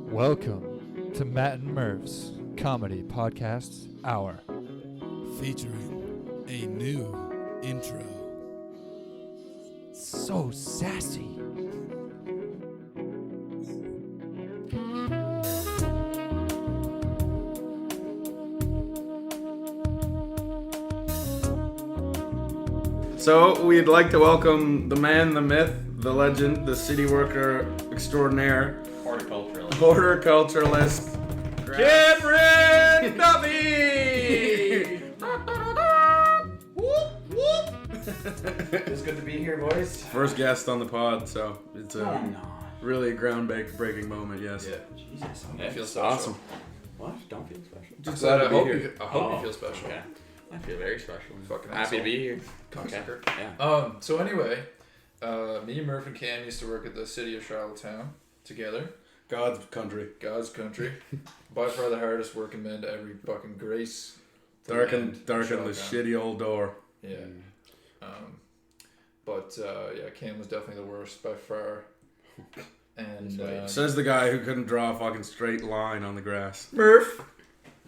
Welcome to Matt and Murph's Comedy Podcast Hour. Featuring a new intro. So sassy. So we'd like to welcome the man, the myth, the legend, the city worker extraordinaire, horticulturist, Cameron Duffy! It's good to be here, boys. First guest on the pod, so it's a really groundbreaking moment, yes. Yeah. Jesus. Yeah, it feels It's special. awesome. What? Don't feel special. Just I glad to be hope here. I hope you feel special. Okay. I feel very special. Fucking happy asshole. to be here. Cocksucker. Yeah. So anyway, me, Murph, and Cam used to work at the city of Charlottetown together. God's country. God's country. By far the hardest working men to ever fucking grace. Darken the shitty old door. Yeah. But Cam was definitely the worst by far. And Says the guy who couldn't draw a fucking straight line on the grass. Murph,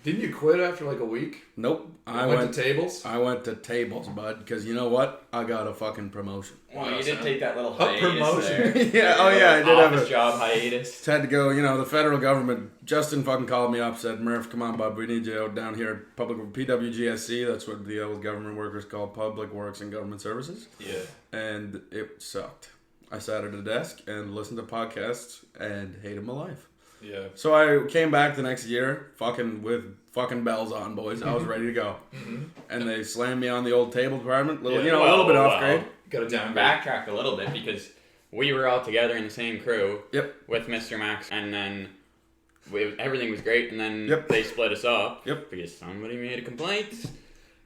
didn't you quit after like a week? Nope. I went to tables. I went to tables, bud, because you know what? I got a fucking promotion. Well, you did take that little A hiatus promotion. there. Yeah, oh yeah, I did have Office a job hiatus. Just had to go, the federal government. Justin fucking called me up, said, Murph, come on, bud, we need you out down here at PWGSC. That's what the old government workers call Public Works and Government Services. Yeah. And it sucked. I sat at a desk and listened to podcasts and hated my life. Yeah. So I came back the next year, with fucking bells on, boys. I was ready to go. Mm-hmm. And they slammed me on the old table department, a little bit Well, off grade. Got it down. Backtrack a little bit because we were all together in the same crew. Yep. With Mr. Max, and then everything was great, and then Yep. they split us up. Yep. Because somebody made a complaint.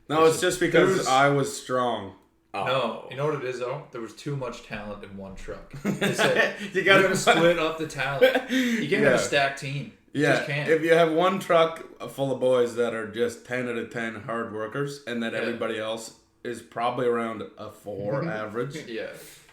No, it's just because I was strong. Oh. No, you know what it is though? There was too much talent in one truck. They said, You you gotta gotta split up the talent. You can't have a stacked team. You Yeah, just can't. if you have one truck full of boys that are just 10 out of 10 hard workers, and then everybody else is probably around a 4 average, Yeah.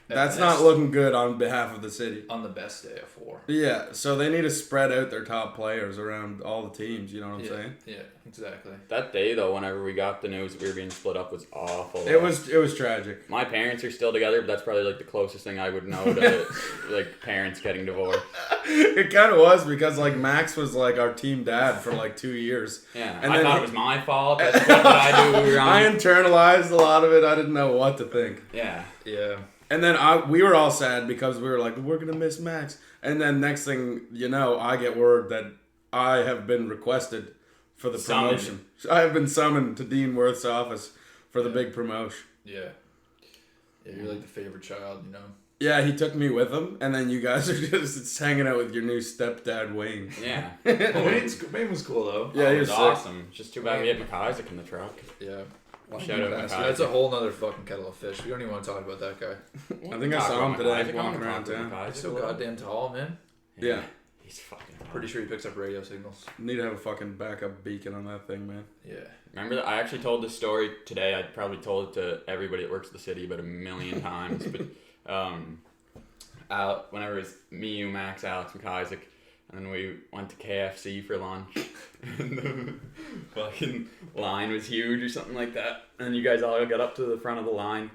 that's not looking good on behalf of the city. On the best day of 4. Yeah, so they need to spread out their top players around all the teams, you know what I'm saying? Yeah, exactly. That day though, whenever we got the news that we were being split up, was awful. It was tragic. My parents are still together, but that's probably like the closest thing I would know to like parents getting divorced. It kind of was because like Max was like our team dad for like 2 years. Yeah, And I then thought it was my fault. That's what did I do wrong? I internalized a lot of it. I didn't know what to think. Yeah. Yeah. And then we were all sad because we were like, we're going to miss Max. And then next thing you know, I get word that I have been requested for the promotion. I have been summoned to Dean Worth's office for the big promotion. Yeah. Yeah, you're like the favorite child, you know? Yeah, he took me with him. And then you guys are just hanging out with your new stepdad, Wayne. Yeah. Wayne was cool though. Yeah, he it was was sick. awesome. It's just too bad we had McIsaac in the truck. Yeah. Shout out bastard. McIsaac. That's a whole nother fucking kettle of fish. We don't even want to talk about that guy. I think I saw him today walking around town. He's so goddamn tall, man. Yeah. He's fucking tall. Pretty sure he picks up radio signals. Need to have a fucking backup beacon on that thing, man. Yeah. Remember that? I actually told this story today. I probably told it to everybody that works at the city about 1,000,000 times. But whenever it was me, you, Max, Alex, McIsaac, and then we went to KFC for lunch. And the fucking line was huge or something like that. And you guys all got up to the front of the line.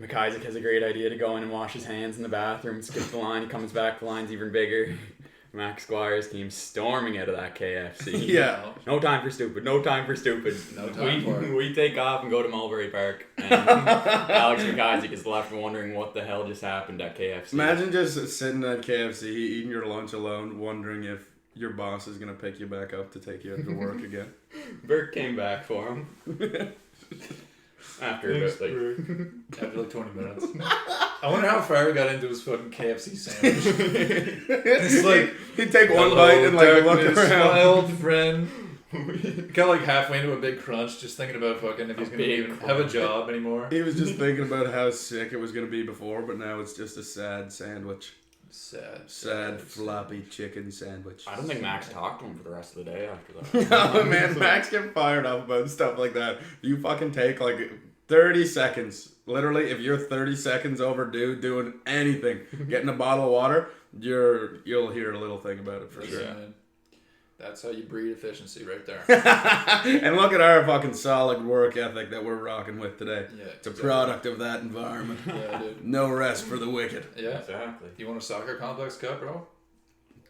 McIsaac has a great idea to go in and wash his hands in the bathroom, skip the line. He comes back, the line's even bigger. Max Squires came storming out of that KFC. Yeah. No time for stupid. No time for stupid. No time for it. We take off and go to Mulberry Park. And Alex McIsaac is left wondering what the hell just happened at KFC. Imagine just sitting at KFC, eating your lunch alone, wondering if your boss is going to pick you back up to take you out to work again. Burke came back for him. After about, After like 20 minutes. I wonder how far he got into his fucking KFC sandwich. It's like, he'd take one bite and like look darkness, around. my old friend. Got like halfway into a big crunch, just thinking about fucking if he's gonna even have a job anymore. He was just thinking about how sick it was going to be before, but now it's just a sad sandwich. Sad floppy chicken sandwich. I don't think Max talked to him for the rest of the day after that. No, man, Max get fired up about stuff like that. You fucking take like 30 seconds literally, if you're 30 seconds overdue doing anything, getting a bottle of water, you'll hear a little thing about it for sure. Yeah. That's how you breed efficiency right there. And look at our fucking solid work ethic that we're rocking with today. Yeah, It's a product of that environment. No rest for the wicked. Yeah. Exactly. You want a soccer complex cut, bro?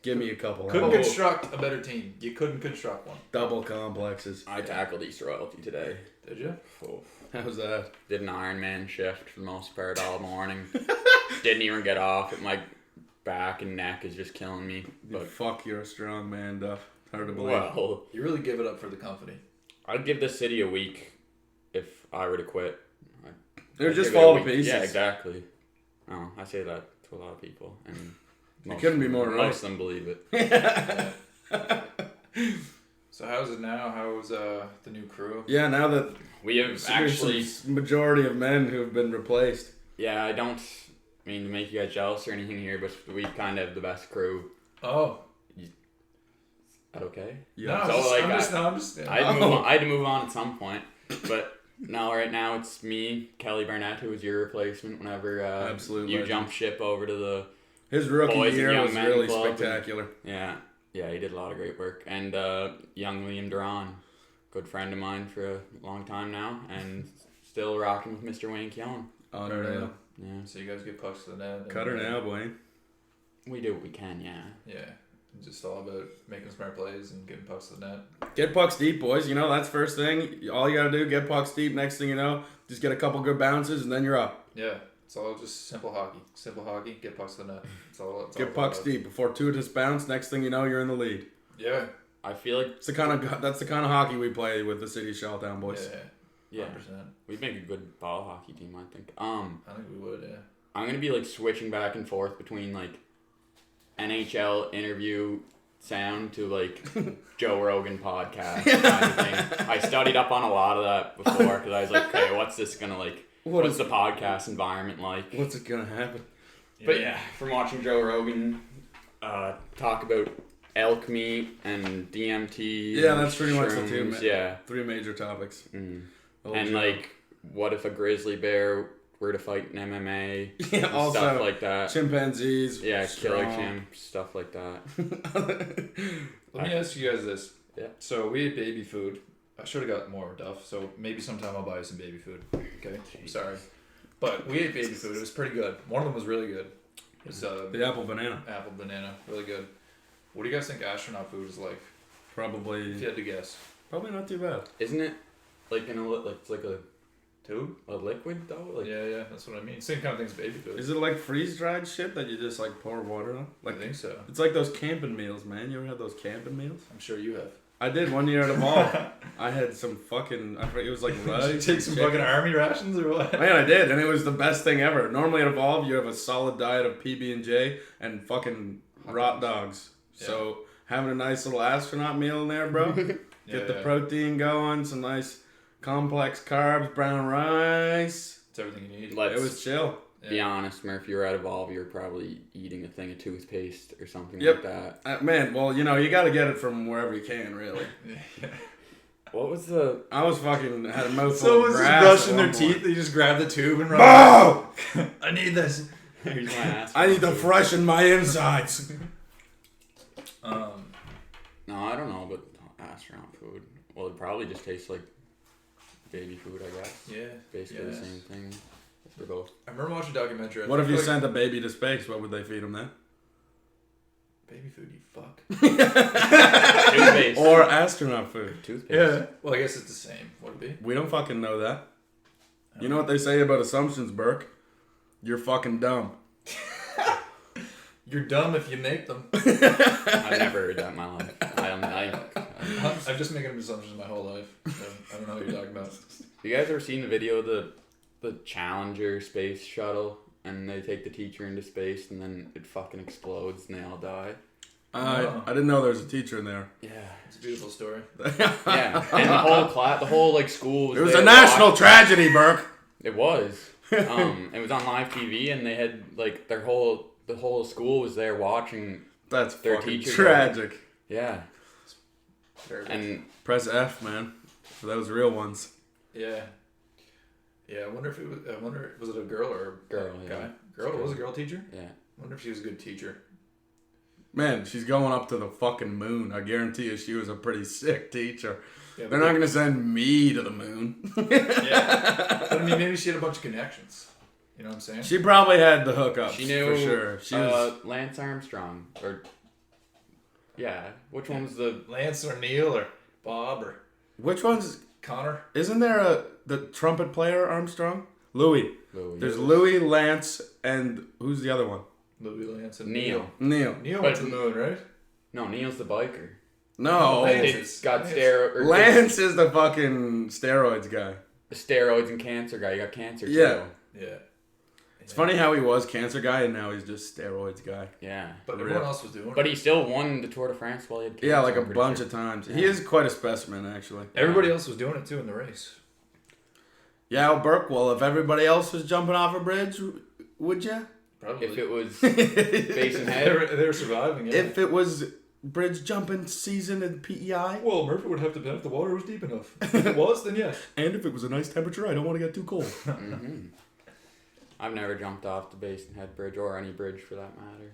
Give me a couple. Couldn't construct a better team. You couldn't construct one. Double complexes. I tackled East Royalty today. Did you? Oh. How's that? Did an Ironman shift for the most part all morning. Didn't even get off. My back and neck is just killing me. But Fuck, you're a strong man, Duff. Hard to believe. well, You really give it up for the company. I'd give the city a week if I were to quit. They're I'd just give it a fall to week. pieces. Yeah, exactly. Oh, I say that to a lot of people, and couldn't be more right. Most of them believe it. So how's it now? How's the new crew? Yeah, now that We have actually, majority of men who have been replaced. yeah. I don't mean to make you guys jealous or anything here, but we kind of have the best crew. Oh. That okay? Yeah. No, So, like, I'm just I had to move on at some point, but right now it's me, Kelly Barnett, who was your replacement whenever Absolute you legend. jumped ship over to His rookie Boys and year Young was Men really Club spectacular. yeah, he did a lot of great work. And young Liam Duran, good friend of mine for a long time now, and still rocking with Mr. Wayne Keown. Unreal. Yeah, So you guys get pucks to the net. Cut her now, Wayne. we do what we can. Yeah. Yeah. It's just all about making smart plays and getting pucks to the net. Get pucks deep, boys. You know, that's first thing. All you gotta do, get pucks deep. Next thing you know, just get a couple good bounces, and then you're up. Yeah. It's all just simple hockey. Simple hockey, get pucks to the net. Get pucks deep. A fortuitous bounce. Next thing you know, you're in the lead. Yeah. I feel like That's the kind of hockey we play with the city Shelltown boys. Yeah. yeah, 100%. we'd make a good ball hockey team. I think. I think we would, yeah. I'm gonna be like switching back and forth between like NHL interview sound to like Joe Rogan podcast kind of thing. I studied up on a lot of that before because I was like, okay, what's this gonna like? What's the podcast environment like? What's it gonna happen? But yeah, from watching Joe Rogan talk about elk meat and DMT. Yeah, and that's pretty much the two. shrooms, Yeah, 3 major topics. mm. Old and Joe. like, what if a grizzly bear were to fight in MMA? Yeah, and also stuff like that. chimpanzees. Yeah, killer strong. chimp, stuff like that. Let me ask you guys this. Yeah. So we ate baby food. I should have got more Duff, so maybe sometime I'll buy you some baby food. Okay? I'm sorry. But we ate baby food. It was pretty good. One of them was really good. It was The apple banana. apple banana. Really good. What do you guys think astronaut food is like? Probably. If you had to guess. Probably not too bad. Isn't it like it's like a Two? liquid though? Like, Yeah, that's what I mean. Same kind of thing as baby food. Is it like freeze dried shit that you just like pour water on? I Like think so. it's like those camping meals, man. You ever had those camping meals? I'm sure you have. I did one year at a mall. I had some fucking. I forget, it was like rice. Did you take some chicken. fucking army rations or what? Man, I did, and it was the best thing ever. Normally at Evolve, you have a solid diet of PB&J and fucking rot dogs. Yeah. So having a nice little astronaut meal in there, bro. Get the protein going, some nice complex carbs, brown rice. It's everything you need. It was chill. Be honest, Murph, you were at Evolve, you were probably eating a thing of toothpaste or something Yep. like that. Man, well, you know, you got to get it from wherever you can, really. What was the... I was fucking had a mouthful of Someone's just grass brushing at their one teeth, point. they just grab the tube and run. Bow! I need this. Here's my ass. I need to freshen my insides. No, I don't know about astronaut food. Well, it probably just tastes like baby food, I guess. Yeah. Basically the same thing. They're both. I remember watching a documentary. What if you sent a baby to space? What would they feed him then? baby food, you fuck. Toothpaste. Or astronaut food? Toothpaste. Well, I guess it's the same. Would it be? We don't fucking know that. You know what they say about assumptions, Burke? You're fucking dumb. You're dumb if you make them. I've never heard that in my life. I'm just making assumptions my whole life. So I don't know what you're talking about. You guys ever seen the video of the Challenger space shuttle, and they take the teacher into space, and then it fucking explodes, and they all die? I didn't know there was a teacher in there. Yeah. It's a beautiful story. Yeah. And the whole class, the whole like school was It was there a national watching. tragedy, Burke. It was. It was on live TV, and they had like the whole school was there watching. That's Their fucking teacher tragic. Yeah. Terrible. And Press F, man, for those real ones. Yeah. Yeah, I wonder if it was. Was it a girl or a Girl, guy? yeah. Girl. It was a girl teacher. Yeah. I wonder if she was a good teacher. Man, she's going up to the fucking moon. I guarantee you she was a pretty sick teacher. Yeah, They're not going to send me to the moon. Yeah. But I mean, maybe she had a bunch of connections. You know what I'm saying? She probably had the hookups, She knew for sure. She was... Lance Armstrong. Or, yeah. Which one was the... Lance or Neil or Bob or Which one's... Connor. Isn't there the trumpet player Armstrong? Louis. There's Louis, Lance, and who's the other one? Louis, Lance, and Neil. Neil. Neil went to the moon, right? No, Neil's the biker. No. Lance. Got steroids. Lance is the fucking steroids guy. The steroids and cancer guy. You got cancer too. Yeah. Yeah. It's funny how he was cancer guy and now he's just steroids guy. Yeah. But everyone else was doing it. But he still won the Tour de France while he had cancer. Yeah, like a I'm pretty bunch sure. of times. Yeah. He is quite a specimen, actually. Everybody else was doing it too in the race. Yeah, Burke, well, if everybody else was jumping off a bridge, would you? Probably. If it was facing head. they were surviving, yeah. If it was bridge jumping season in PEI? Well, Murph would have to bet if the water was deep enough. If it was, then yes. And if it was a nice temperature, I don't want to get too cold. Mm-hmm. I've never jumped off the Basin Head Bridge or any bridge for that matter.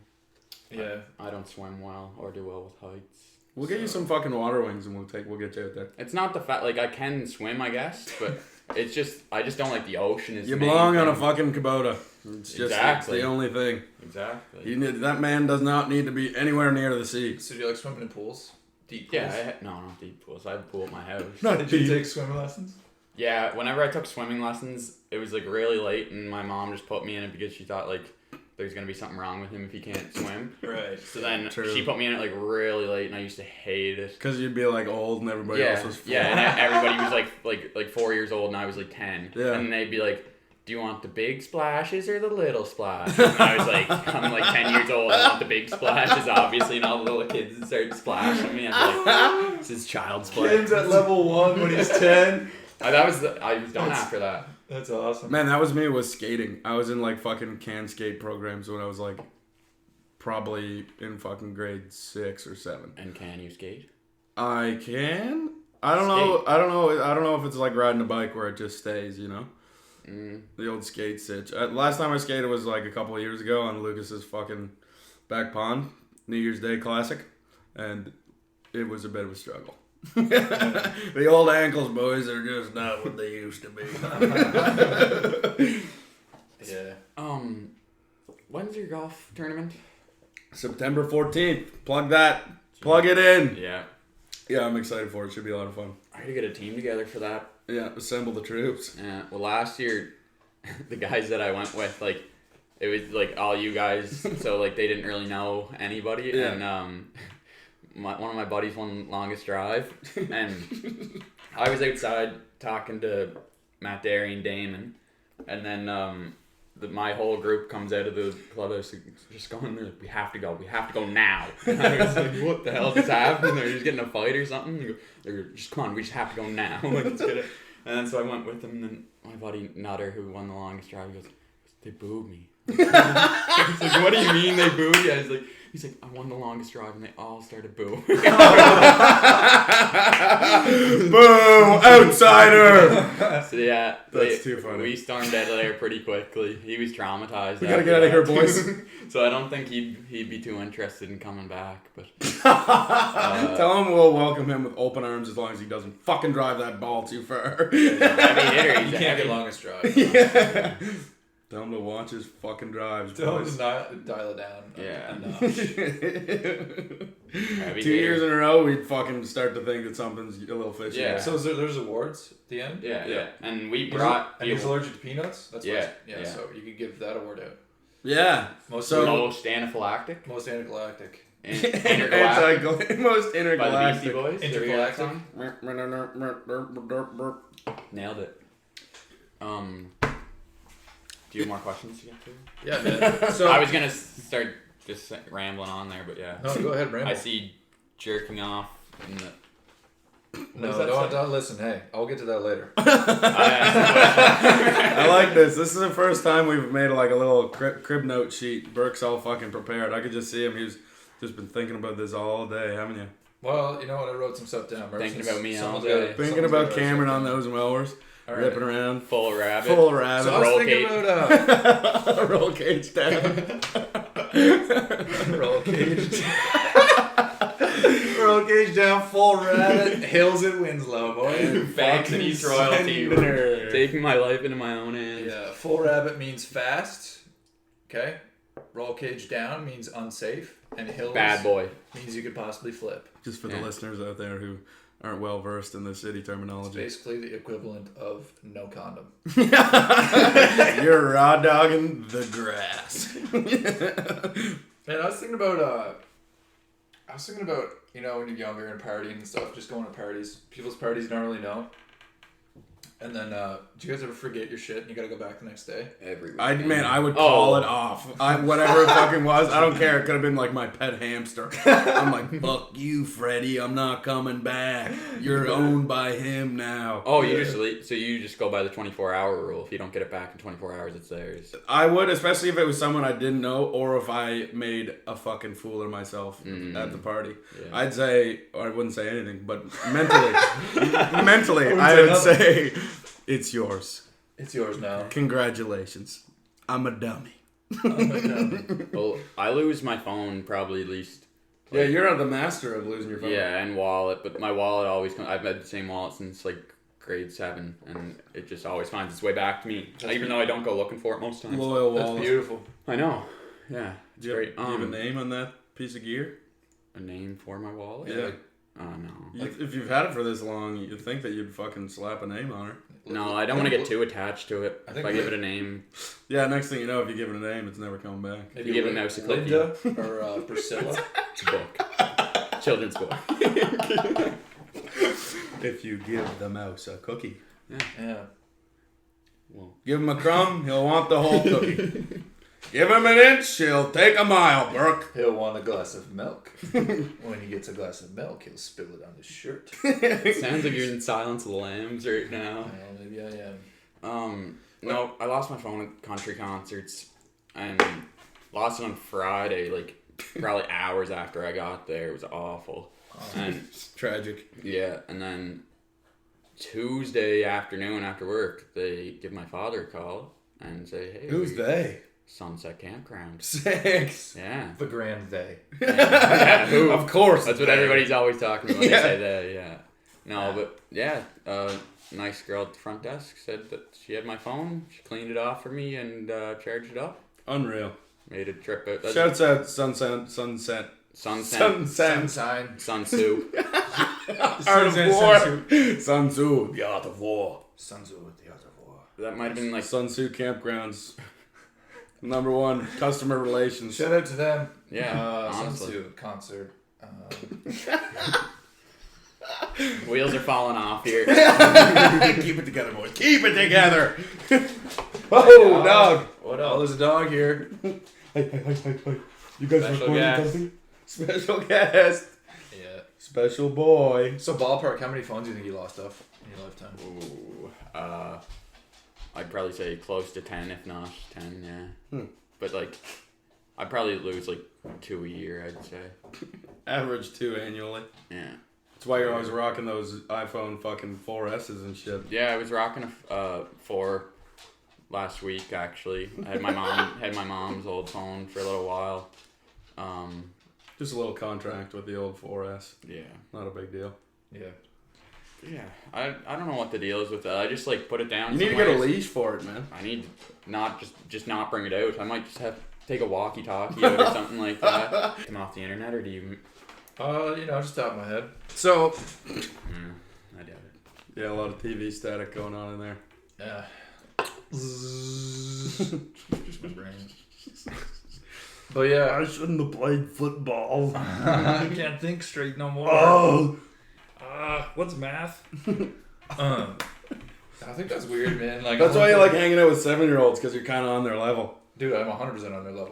Yeah. I don't swim well or do well with heights. We'll get you some fucking water wings and we'll get you out there. It's not the fact, like, I can swim, I guess, but it's just, I just don't like the ocean. You belong on a fucking Kubota. It's just Exactly. it's the only thing. Exactly. That man does not need to be anywhere near the sea. So do you like swimming in pools? Deep pools? Yeah, no, not deep pools. I have a pool at my house. Did you take swimming lessons? Yeah, whenever I took swimming lessons, it was like really late, and my mom just put me in it because she thought like there's gonna be something wrong with him if he can't swim. Right. So then True. she put me in it like really late, and I used to hate it. Because you'd be like old and everybody else was full. Yeah, and everybody was like 4 years old, and I was like 10. Yeah. And they'd be like, "Do you want the big splashes or the little splashes?" And I was like, I'm like 10 years old. I want the big splashes, obviously, and all the little kids would start splashing me. I'm like, this is child's play. Ken's at level 1 when he's 10. I was done after that. That's awesome. Man, that was me with skating. I was in like fucking can skate programs when I was like probably in fucking grade 6 or 7. And can you skate? I can. I don't know. I don't know if it's like riding a bike where it just stays, you know? The old skate sitch. Last time I skated was like a couple of years ago on Lucas's fucking back pond, New Year's Day classic, and it was a bit of a struggle. The old ankles, boys, are just not what they used to be. Yeah. When's your golf tournament? September 14th. Plug that. Plug it in. Yeah. Yeah, I'm excited for it. Should be a lot of fun. I had to get a team together for that. Yeah, assemble the troops. Yeah. Well, last year, the guys that I went with, like, it was like all you guys, so like they didn't really know anybody, Yeah. and one of my buddies won longest drive, and I was outside talking to Matt Derry and Damon, and then my whole group comes out of the clubhouse just going, they're like, we have to go now. And I was like, what the hell just happened? They're just getting a fight or something. They're just, come on, we just have to go now. Like, let's get it. And then so I went with them, and then my buddy Nutter, who won the longest drive, goes, they booed me. I was like, what do you mean they booed you? He's like, I won the longest drive, and they all started booing. Boom! Outsider! So yeah, That's too funny. We stormed out of there pretty quickly. He was traumatized. We gotta get out of here, boys. So I don't think he'd be too interested in coming back. But Tell him we'll welcome him with open arms as long as he doesn't fucking drive that ball too far. heavy hitter. He's You a can't heavy get longest drive. Yeah. Tell him to watch his fucking drives, Tell him boys. to dial it down. Yeah. A notch. 2 years in a row, we'd fucking start to think that something's a little fishy. Yeah. So there's awards at the end? Yeah. And we brought And he's allergic to peanuts? That's Yeah, what yeah, yeah. so you could give that award out. Yeah. Most most anaphylactic. most intergalactic. Intergalactic. Most By the Beastie intergalactic. Boys. Intergalactic. Nailed it. Do you have more questions to get to? Yeah, man. So I was gonna start just rambling on there, but yeah. No, go ahead, Rambo. I see jerking off in the. No, does that don't listen. Hey, I'll get to that later. I like this. This is the first time we've made like a little crib note sheet. Burke's all fucking prepared. I could just see him. He's just been thinking about this all day, haven't you? Well, you know what? I wrote some stuff down. Thinking about me all Someone's day. gotta- Thinking someone's about gotta write Cameron on something. those mowers. All right. ripping around. Full rabbit. Full rabbit. So I was Roll thinking cage. about Roll cage down. roll cage. Roll cage down, full rabbit, hills at Winslow, boy. Facts and East royalty. Sender. Taking my life into my own hands. Yeah, full rabbit means fast. Okay. Roll cage down means unsafe, and hills Bad boy. means you could possibly flip. Just for the Yeah. listeners out there who aren't well versed in the city It's terminology. basically the equivalent of no condom. You're raw dogging the grass. Man, I was thinking about when you're younger and partying and stuff, just going to parties, people's parties you don't really know. And then, do you guys ever forget your shit and you gotta go back the next day? Every I weekend. would call it off. Whatever it fucking was, I don't care. It could have been like my pet hamster. I'm like, fuck you, Freddy. I'm not coming back. You're owned by him now. Oh, you just go by the 24-hour rule. If you don't get it back in 24 hours, it's theirs. I would, especially if it was someone I didn't know, or if I made a fucking fool of myself at the party. Yeah. I'd say, or I wouldn't say anything, but mentally, I say would nothing. say, it's yours. It's yours now. Congratulations. I'm a dummy. Well, I lose my phone probably at least. Yeah, you're the master of losing your phone. Yeah, and wallet, but my wallet always comes. I've had the same wallet since like grade 7, and it just always finds its way back to me, even though I don't go looking for it most times. Loyal That's wallet. beautiful. I know. Yeah, it's Do you great. have a name on that piece of gear? A name for my wallet? Yeah. Oh no. If you've had it for this long, you'd think that you'd fucking slap a name on her. No, I don't want to get too attached to it. I If think I give it a name, Yeah, next thing you know, if you give it a name, it's never coming back. Maybe You give a mouse a cookie. Linda or Priscilla. it's a book. Children's book. If you give the mouse a cookie. Yeah. Well, Give him a crumb, he'll want the whole cookie. Give him an inch, he'll take a mile, Burke. He'll want a glass of milk. When he gets a glass of milk, he'll spill it on his shirt. sounds like you're in Silence of the Lambs right now. Well, maybe I am. No, I lost my phone at country concerts, and lost it on Friday, like probably hours after I got there. It was awful. And It's tragic. yeah, and then Tuesday afternoon after work, they give my father a call and say, "Hey, Who's they? Sunset Campground." 6. Yeah. The grand they. Yeah, who? Of course. That's what they. everybody's always talking about when Yeah. they say that, yeah. No, but yeah, nice girl at the front desk said that she had my phone, she cleaned it off for me and charged it up. Unreal. Made a trip out. Shouts out Sunset. Sunset. Sunset. Sun Tzu. Art of War. Sun Tzu. The Art of War. Sun Tzu with the art of war. That might have been like Sun Tzu Campgrounds. Number 1, customer relations. Shout out to them. yeah, Sun honestly. Tzu concert. Wheels are falling off here. Keep it together, boys. Keep it together. Oh, dog. What else? Oh, there's a dog here. Hey. You guys Special recording guest. something? Special guest. Yeah. Special boy. So ballpark, how many phones do you think you lost off in your lifetime? Ooh, I'd probably say close to 10, if not 10, yeah. But like, I'd probably lose like 2 a year, I'd say. Average 2 annually. Yeah. That's why you're always rocking those iPhone fucking 4S's and shit. Yeah, I was rocking a 4 last week actually. I had my mom's old phone for a little while. Just a little contract with the old 4S. Yeah. Not a big deal. Yeah. Yeah. I don't know what the deal is with that. I just like put it down. You need to get a somewhere. leash for it, man. I need to not just not bring it out. I might just have to take a walkie-talkie out or something like that. Come off the internet, or do you? Just top of my head. So. I doubt it. Yeah, a lot of TV static going on in there. Yeah. Just my brain. But yeah, I shouldn't have played football. I can't think straight no more. Oh! What's math? I think that's weird, man. Like That's why you like hanging out with 7-year-olds, because you're kind of on their level. dude, I'm 100% on their level.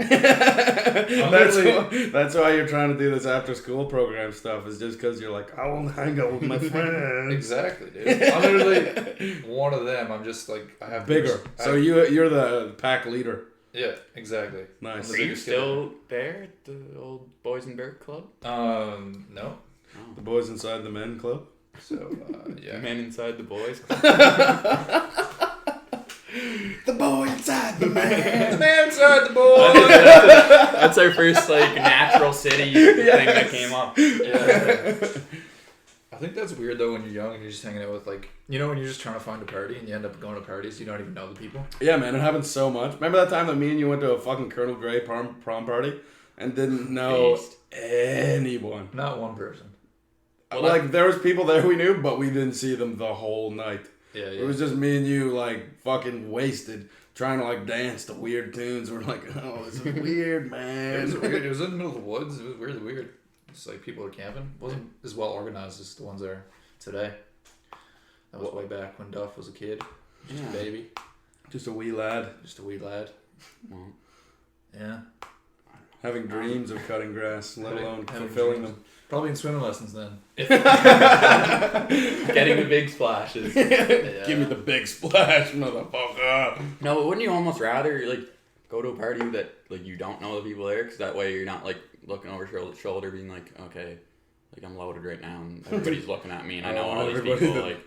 That's why you're trying to do this after school program stuff, is just because you're like, I want to hang out with my friends. Exactly, dude. I'm literally one of them. I'm just like, I have Bigger. So you're the pack leader. Yeah, exactly. Nice. Are you still there at the old Boys and Bird Club? No. The boys inside the men club. So, yeah. Man inside the boys. The boy inside the man. Man inside the boy! That's our first, like, natural city thing that came up. Yeah. I think that's weird, though, when you're young and you're just hanging out with, like, you know, when you're just trying to find a party and you end up going to parties, you don't even know the people. Yeah, man, it happens so much. Remember that time that me and you went to a fucking Colonel Grey prom party and didn't know anyone? Not one person. Well, like, there was people there we knew, but we didn't see them the whole night. Yeah. It was just me and you, like, fucking wasted, trying to, like, dance to weird tunes. We're like, oh, this is weird, man. It was weird. It was in the middle of the woods. It was really weird. It's like people are camping. It wasn't as well organized as the ones that are today. That was way back when Duff was a kid. Just a baby. Just a wee lad. Just a wee lad. Well, Yeah. Having dreams of cutting grass, let alone Having fulfilling dreams. them. Probably in swimming lessons then. getting the big splashes. Yeah. Give me the big splash, motherfucker. No, but wouldn't you almost rather, like, go to a party that, like, you don't know the people there? Because that way you're not, like, looking over your shoulder being like, okay, like, I'm loaded right now and everybody's looking at me and I know all these people, like...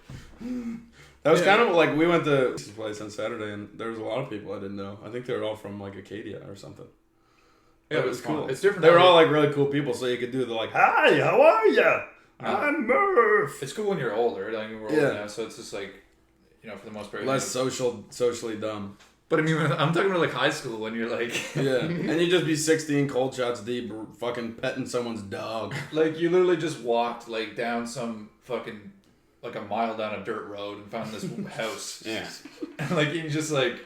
That was kind of like, we went to this place on Saturday and there was a lot of people I didn't know. I think they were all from, like, Acadia or something. Yeah, it was fun. cool. It's different. They were all, like, really cool people, so you could do the, like, hi, how are ya? Yeah. I'm Murph. It's cool when you're older. Like, we're older now, so it's just like, you know, for the most part. Less socially dumb. But I mean, I'm talking about like high school when you're like, Yeah, and you just be 16 cold shots deep, fucking petting someone's dog. like you literally just walked like down some fucking like a mile down a dirt road and found this house. Yeah. And like you just like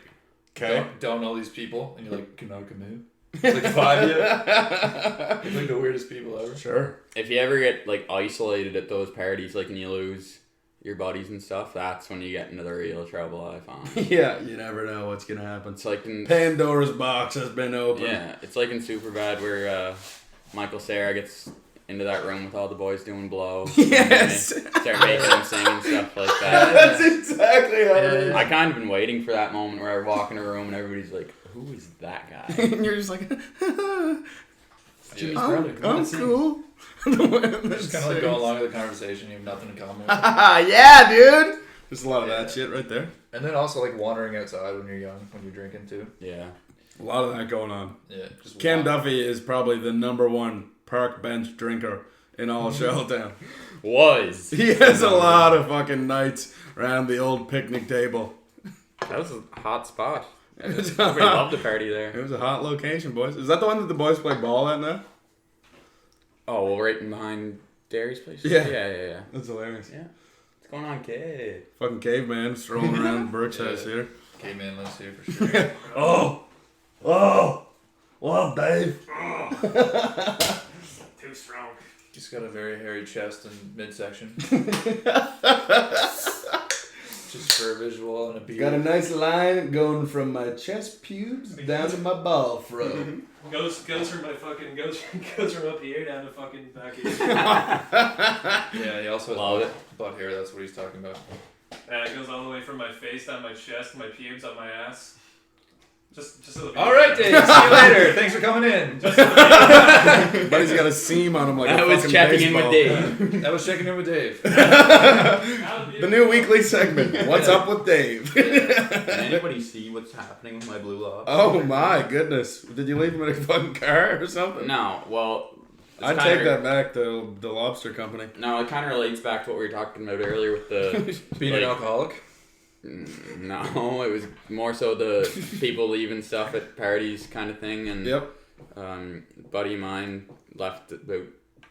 Okay. don't know these people, and you're like, can I come in? It's like five you. You're like the weirdest people ever. Sure. If you ever get, like, isolated at those parties, like, and you lose your buddies and stuff, that's when you get into the real trouble, I find. Yeah, you never know what's gonna happen. It's like in... Pandora's box has been opened. Yeah, it's like in Superbad where Michael Cera gets into that room with all the boys doing blow. Yes. And they start making him sing and stuff like that. That's exactly how it is. I kind of been waiting for that moment where I walk in a room and everybody's like, who is that guy? And you're just like, Jimmy's I'm cool. Just kind of like go along with the conversation. You have nothing in common with. Yeah, dude. There's a lot of that shit right there. And then also like wandering outside when you're young, when you're drinking too. Yeah. A lot of that going on. Yeah. Just Ken walk. Duffy is probably the #1 park bench drinker in all Charlottetown. Was. He has a lot of fucking nights around the old picnic table. That was a hot spot. It was Everybody loved the party there. It was a hot location, boys. Is that the one that the boys play ball at now? Oh, well, right behind Derry's place? Yeah. Yeah. That's hilarious. Yeah. What's going on, kid? Fucking caveman strolling around Burke's house here. Caveman lives here for sure. Oh, well, Dave. Too strong. He's got a very hairy chest and midsection. Just for a visual and a beard. Got a nice line going from my chest pubes down to my ball fro. Goes from my fucking goes from up here down to fucking back here. Yeah, he also Love has butt hair. That's what he's talking about. And it goes all the way from my face down my chest, my pubes, up my ass. Just so the All right, Dave. See you later. Thanks for coming in. But he's got a seam on him like I a was fucking checking in baseball. with Dave. I was checking in with Dave. The new weekly segment. What's up with Dave? Can anybody see what's happening with my blue lob? Oh my goodness! Did you leave him in a fucking car or something? No, well... it's I'd kinda- take that back to the lobster company. No, it kind of relates back to what we were talking about earlier with the... Being an alcoholic. No, it was more so the people leaving stuff at parties kind of thing. And Yep. a buddy of mine left about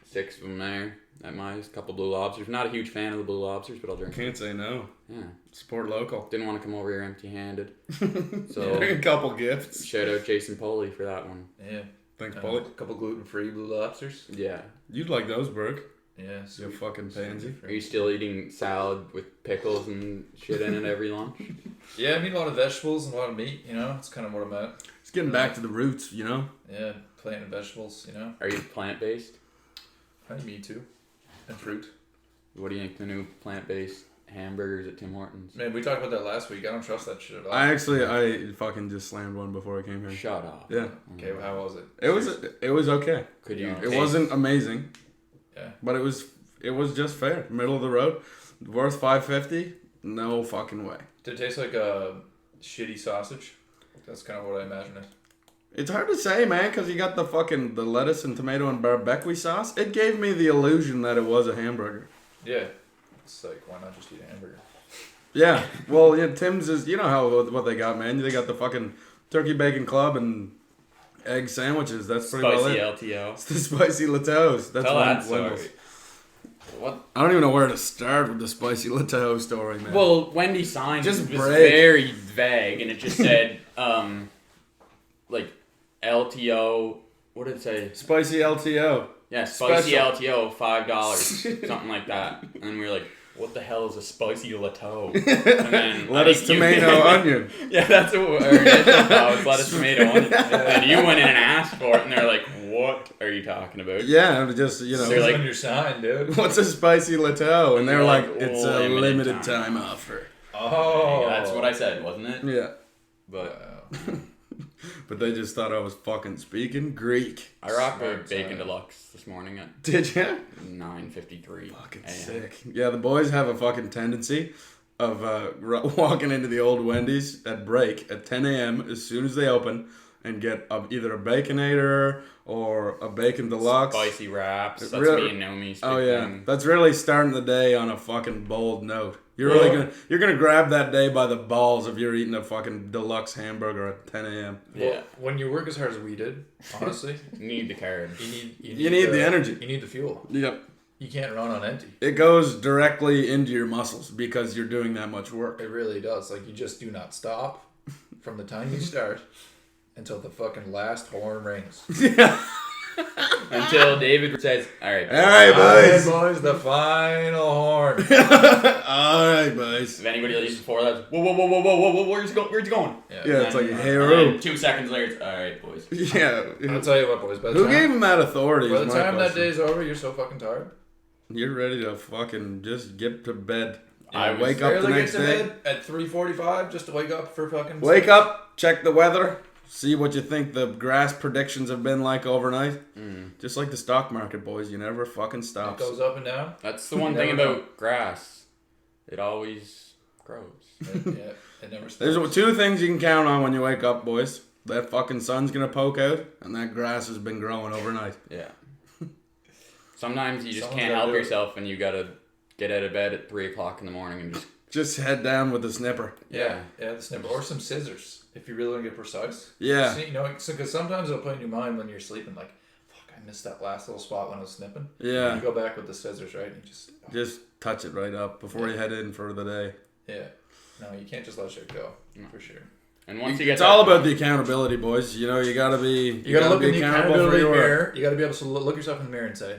6 of them there at my house. A couple Blue Lobsters. Not a huge fan of the Blue Lobsters, but I'll drink. Can't say no. Yeah. Support local. Didn't want to come over here empty-handed. Bring So a couple gifts. shout out Jason Poley for that one. Yeah. Thanks, A Polly. couple gluten-free blue lobsters. Yeah. You'd like those, Burke. Yeah. You fucking pansy. Are you still eating salad with pickles and shit in it every lunch? Yeah, I mean a lot of vegetables and a lot of meat. You know, it's kind of what I'm at. It's getting back to the roots, you know? Yeah, plant and vegetables. You know, Are you plant-based? I eat meat too, and fruit. What do you think the new plant-based hamburgers at Tim Hortons? Man, we talked about that last week. I don't trust that shit at all. I fucking just slammed one before I came here. Shut up. Yeah. Okay, well, how was it? It was okay. Could you? It wasn't amazing. Yeah. But it was It was just fair. Middle of the road. Worth $5.50? No fucking way. Did it taste like a shitty sausage? That's kind of what I imagine it. It's hard to say, man, because you got the lettuce and tomato and barbecue sauce. It gave me the illusion that it was a hamburger. Yeah. It's like, why not just eat a hamburger? Yeah. Well, yeah, Tim's is, you know what they got, man. They got the fucking turkey bacon club and egg sandwiches. That's pretty well it. Spicy LTO. It's the spicy Latos. That's Tell that Wendell's. story. What? I don't even know where to start with the spicy Lato story, man. Well, Wendy's sign Just was break. very vague, and it just said, like, LTO. What did it say? Spicy LTO. Yeah, spicy Special. LTO, $5, something like that. And we were like, what the hell is a spicy Lato? And then Lettuce, tomato, onion. Yeah, that's what our initial thought was, lettuce, tomato, onion. And you went in and asked for it, and they're like, what are you talking about? Yeah, just, you know. They're like, on your sign, dude. What's a spicy Lato? And they're like, it's a limited limited time. time offer. Oh. that's what I said, wasn't it? Yeah. But But they just thought I was fucking speaking Greek. I rocked a Smart bacon sign. deluxe this morning at Did you? 9:53. Fucking a.m. sick. Yeah, the boys have a fucking tendency of walking into the old Wendy's at break at 10 a.m. as soon as they open and get either a Baconator or a Bacon Deluxe. Spicy wraps. That's Really- me and Naomi's Oh big yeah, thing. that's really starting the day on a fucking bold note. You're gonna grab that day by the balls if you're eating a fucking deluxe hamburger at 10 a.m. Yeah. Well, when you work as hard as we did, honestly, Need the card. You need the energy. You need the fuel. Yep. You can't run on empty. It goes directly into your muscles because you're doing that much work. It really does. Like, you just do not stop from the time you start until the fucking last horn rings. Yeah. Until David says, all right. All right, boys. boys, the final horn. All right, boys. If anybody leaves before that, whoa, where's you going? Yeah, it's like, And hey, then 2 seconds later, it's, all right, boys. Yeah. I'll tell you what, boys. By the Who time, gave him that authority? by is the my time that question. day's over, you're so fucking tired. You're ready to fucking just get to bed. I And was wake up the Barely next get to day. bed at 3:45 just to wake up for fucking. Wake up, check the weather, see what you think the grass predictions have been like overnight. Just like the stock market, boys, you never fucking It stops. goes up and down. That's the one thing Never know. about grass. It always grows. It never stops. There's two things you can count on when you wake up, boys. That fucking sun's gonna poke out, and that grass has been growing overnight. Yeah. Sometimes you just Someone's can't gotta help do it. yourself and you gotta get out of bed at 3 o'clock in the morning and just Just head down with the snipper. Yeah, the snipper or some scissors if you really want to get precise. Yeah. See, you know, because sometimes it'll play in your mind when you're sleeping, like, fuck, I missed that last little spot when I was snipping. Yeah. You go back with the scissors, right? And you Just touch it right up before you head in for the day. yeah. No, you can't just let shit go for sure. and once you get It's that all about done- the accountability, boys. You know, you gotta be. You gotta look be in the accountable for accountability your work. mirror. You gotta be able to look yourself in the mirror and say,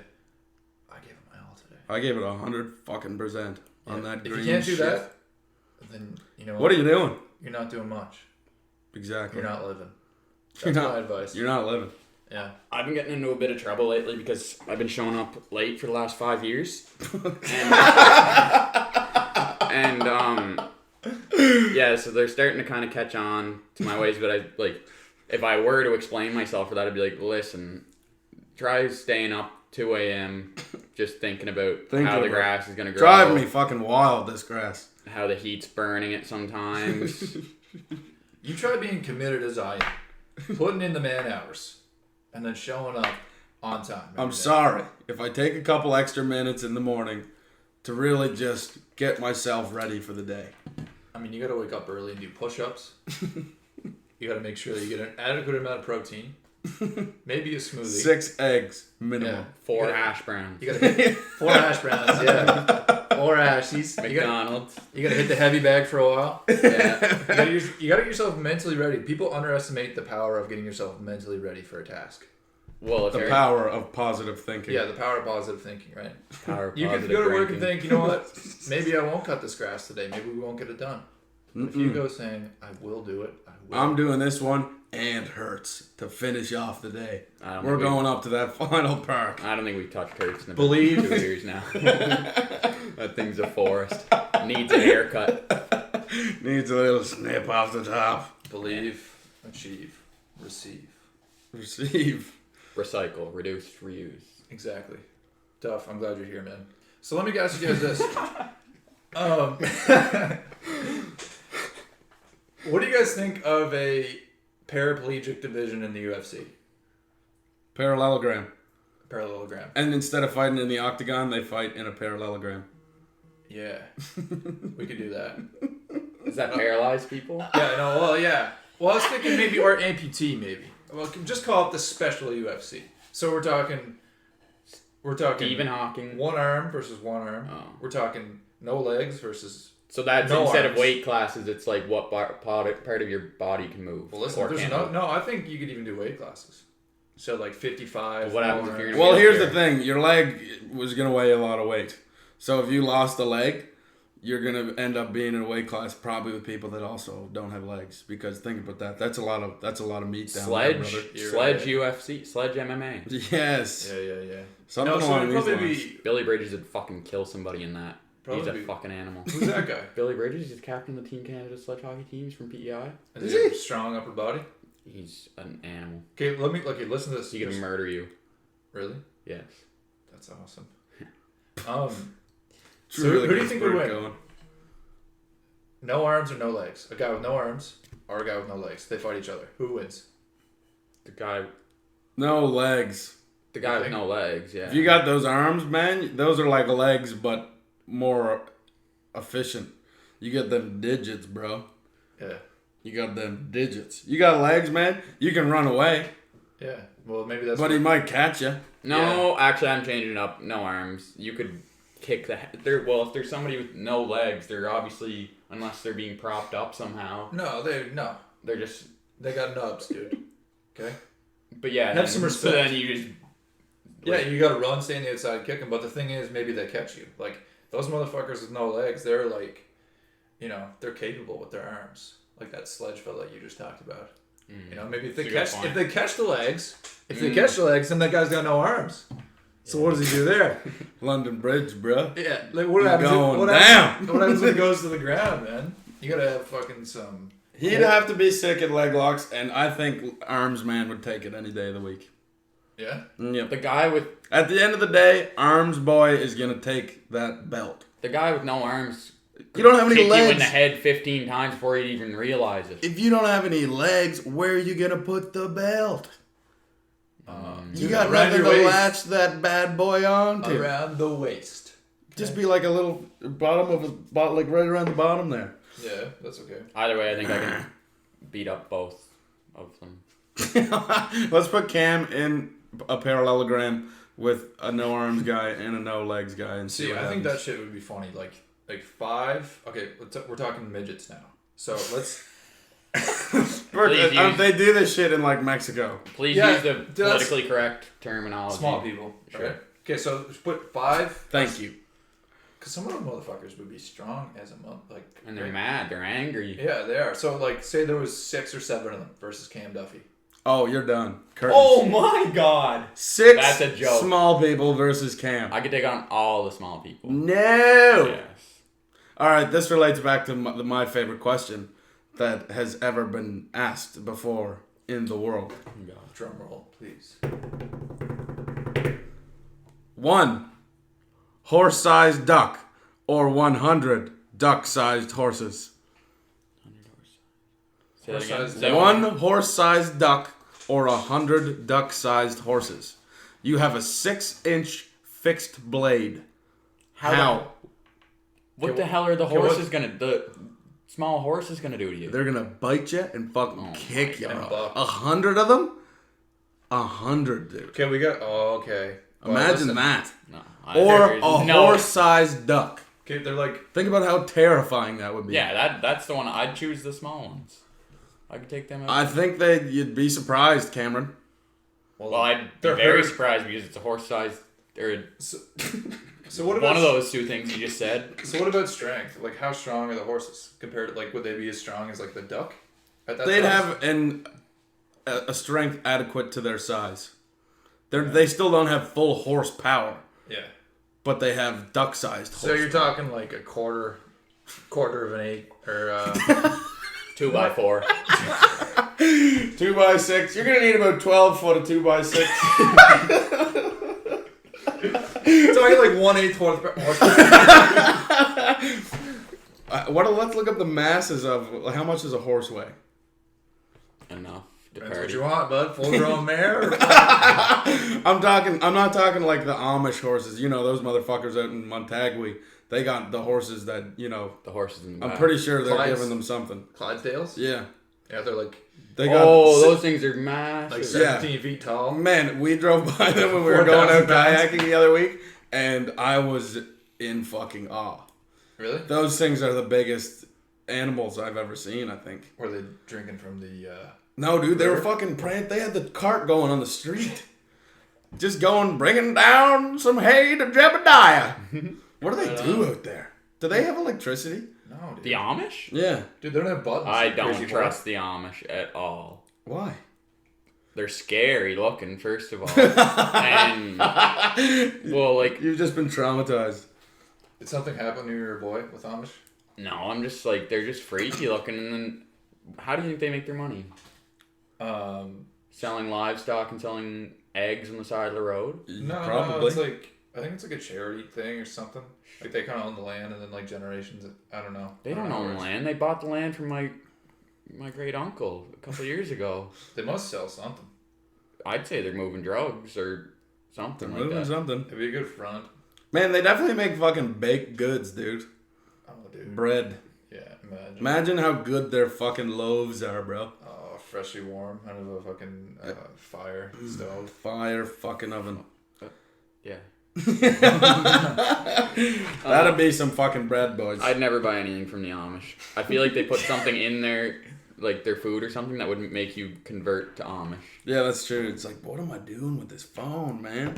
I gave it my all today. I gave it 100% on that If green you can't do shit. that, then you know What are you doing? You're not doing much. Exactly. You're not living. You're That's not- my advice. You're not living. Yeah. I've been getting into a bit of trouble lately because I've been showing up late for the last 5 years. and yeah, so they're starting to kind of catch on to my ways, but if I were to explain myself for that, I'd be like, listen, try staying up 2 a.m. just thinking about how the grass is going to grow. Driving me fucking wild, this grass. How the heat's burning it sometimes. You try being committed as I am, putting in the man hours, and then showing up on time. every I'm day. sorry if I take a couple extra minutes in the morning to really just get myself ready for the day. I mean, you gotta wake up early and do push-ups. You gotta make sure that you get an adequate amount of protein. Maybe a smoothie. 6 eggs minimum. Yeah. 4 You gotta- hash browns. You gotta hit 4 hash browns, yeah. 4 hashies. McDonald's. You gotta hit the heavy bag for a while. Yeah. You gotta get yourself mentally ready. People underestimate the power of getting yourself mentally ready for a task. Well, if The you're power of positive thinking. Yeah, the power of positive thinking, right? power of You can positive go to work and drinking. think, you know what? Maybe I won't cut this grass today. Maybe we won't get it done. But if you go saying, I will do it, I will. I'm doing this one and hurts to finish off the day. I don't We're think we- going up to that final park. I don't think we've touched Kurtz in about Believe. 2 years now. That thing's a forest. Needs a haircut. Needs a little snip off the top. Believe, achieve, receive. Receive. Recycle, reduce, reuse. Exactly. Duff, I'm glad you're here, man. So let me ask you guys this. What do you guys think of a paraplegic division in the UFC? Parallelogram. Parallelogram. And instead of fighting in the octagon, they fight in a parallelogram. Yeah. We could do that. Is that paralyzed people? Yeah, no, well, yeah. Well, I was thinking maybe, or amputee, maybe. Well, just call it the special UFC. So we're talking Stephen Hawking. one arm versus one arm. Oh. We're talking no legs versus... So that's No instead arms. of weight classes, it's like what part of your body can move. Well, listen, or there's can't no, move. no, I think you could even do weight classes. So like 55. Well, what happens if more. you're in a Well, here's the wheelchair? thing. Your leg was going to weigh a lot of weight. So if you lost a leg, you're going to end up being in a weight class probably with people that also don't have legs. Because think about that. That's a lot of meat down there, brother. You're Sledge right. UFC, Sledge MMA. Yes. Yeah. Something No, so along it'd these probably lines. be... Billy Bridges would fucking kill somebody in that. He's a Probably. fucking animal. Who's that guy? Billy Bridges, he's captain of the Team Canada sledge hockey teams from PEI. Is he a strong upper body? He's an animal. Okay, listen to this. He can murder you. Really? Yes. That's awesome. It's So really who do you good think would spurt win? going. No arms or no legs? A guy with no arms or a guy with no legs? They fight each other. Who wins? The guy No legs. with no legs, yeah. If you got those arms, man, those are like legs, but more efficient. You get them digits, bro. Yeah. You got them digits. You got legs, man. You can run away, Yeah. Well, maybe that's... but he might catch you. No, actually, I'm changing it up. No arms. You could kick the... if there's somebody with no legs, they're obviously... Unless they're being propped up somehow. No. They're just... They got nubs, dude. Okay? But yeah. Have some respect. So then you just... Yeah, you gotta run, stay on the outside, kick them. But the thing is, maybe they catch you. Like, those motherfuckers with no legs, they're like... they're capable with their arms. Like that sledge fella you just talked about. Maybe if they catch the legs, then that guy's got no arms. So what does he do there? London Bridge, bro. Yeah, like what He's happens? going What down. happens when he goes to the ground, man? You gotta have fucking some. He'd have to be sick at leg locks, and I think Arms Man would take it any day of the week. Yeah. Yep. The guy with At the end of the day, Arms Boy is gonna take that belt. no arms... You don't have any kick you in legs. the head 15 times before you'd even realize it. If you don't have any legs, where are you gonna put the belt? You got around nothing your to waist. latch that bad boy on to. Around the waist. Just be like a little bottom of his bottom, like right around the bottom there. Yeah, that's okay. Either way, I think I can beat up both of them. Let's put Cam in a parallelogram with a no arms guy and a no legs guy and see. See, what I think happens. that shit would be funny. Like 5. Okay, we're talking midgets now. So let's. Please use- They do this shit in like Mexico. Please Yeah, use the that's- politically correct terminology. Small people. Sure. Okay. Okay, so just put 5. Thank you. Because some of them motherfuckers would be strong as a month. Like, And they're mad. They're angry. yeah, they are. So, like, say there was 6 or 7 of them versus Cam Duffy. Oh, you're done. Curtains. Oh my god! 6 That's a joke. small people versus Cam. I could take on all the small people. No. Yes. All right, this relates back to my favorite question that has ever been asked before in the world. Drum roll, please. 1 horse-sized duck or 100 duck-sized horses. Say that again. Horse-sized Is that One horse-sized duck or 100 duck-sized horses. You have a 6-inch fixed blade. How? What the hell are the Okay, horses the small horses gonna do to you? They're gonna bite you and fucking Oh kick you. my God. 100 of them? 100, dude. Okay, we got. Oh, okay. Well, Imagine listen. that. No. Or a horse-sized duck. Okay, they're like. Think about how terrifying that would be. Yeah, that's the one. I'd choose the small ones. I could take them out. I think you'd be surprised, Cameron. Well, I'd be they're very hurt. surprised because it's a horse-sized or So what about one of those two things you just said. So what about strength? Like, how strong are the horses compared to like? Would they be as strong as like the duck? At that They'd size? have a strength adequate to their size. They still don't have full horsepower, Yeah. but they have duck-sized So horsepower. you're talking like a quarter of an 8 or 2x4. 2x6. You're gonna need about 12 foot of 2x6. So I get like 1/8 horsepower. Let's look up the masses of how much does a horse weigh? Enough. That's what you want, bud. Full-grown mare. I'm not talking like the Amish horses. You know those motherfuckers out in Montague. They got the horses that The horses in the I'm back. pretty sure they're Clydes. giving them something. Clydesdales. Yeah, Yeah, they're like they got. those things are massive. like 17 feet tall. Man, we drove by them when we were going out 4,000 pounds. kayaking the other week, and I was in fucking awe. Really? Those things are the biggest animals I've ever seen, I think. Were they drinking from the? No, dude, they were fucking praying. They had the cart going on the street. Just going, bringing down some hay to Jebediah. What do they do out there? Do they have electricity? No, dude. The Amish? Yeah. Dude, they don't have buttons. I like don't crazy trust the Amish at all. Why? They're scary looking, first of all. And, well, like, You've just been traumatized. Did something happen when you were a boy with Amish? no, I'm just like, they're just freaky looking. And then, how do you think they make their money? Selling livestock and selling eggs on the side of the road? No, Probably. it's like I think it's like a charity thing or something. Like they kind of own the land, and then like generations. I don't know. They I don't know own where it's- land. They bought the land from my great uncle a couple of years ago. They must sell something. I'd say they're moving drugs or something They're like moving that. something. It'd be a good front. Man, they definitely make fucking baked goods, dude. Oh, dude. Bread. Yeah, imagine. Imagine how good their fucking loaves are, bro. Oh, freshly warm out of a fucking fire stove. Fire fucking oven. Yeah. That'd be some fucking bread, boys. I'd never buy anything from the Amish. I feel like they put something in their, like their food or something that would make you convert to Amish. Yeah, that's true. It's like, what am I doing with this phone, man?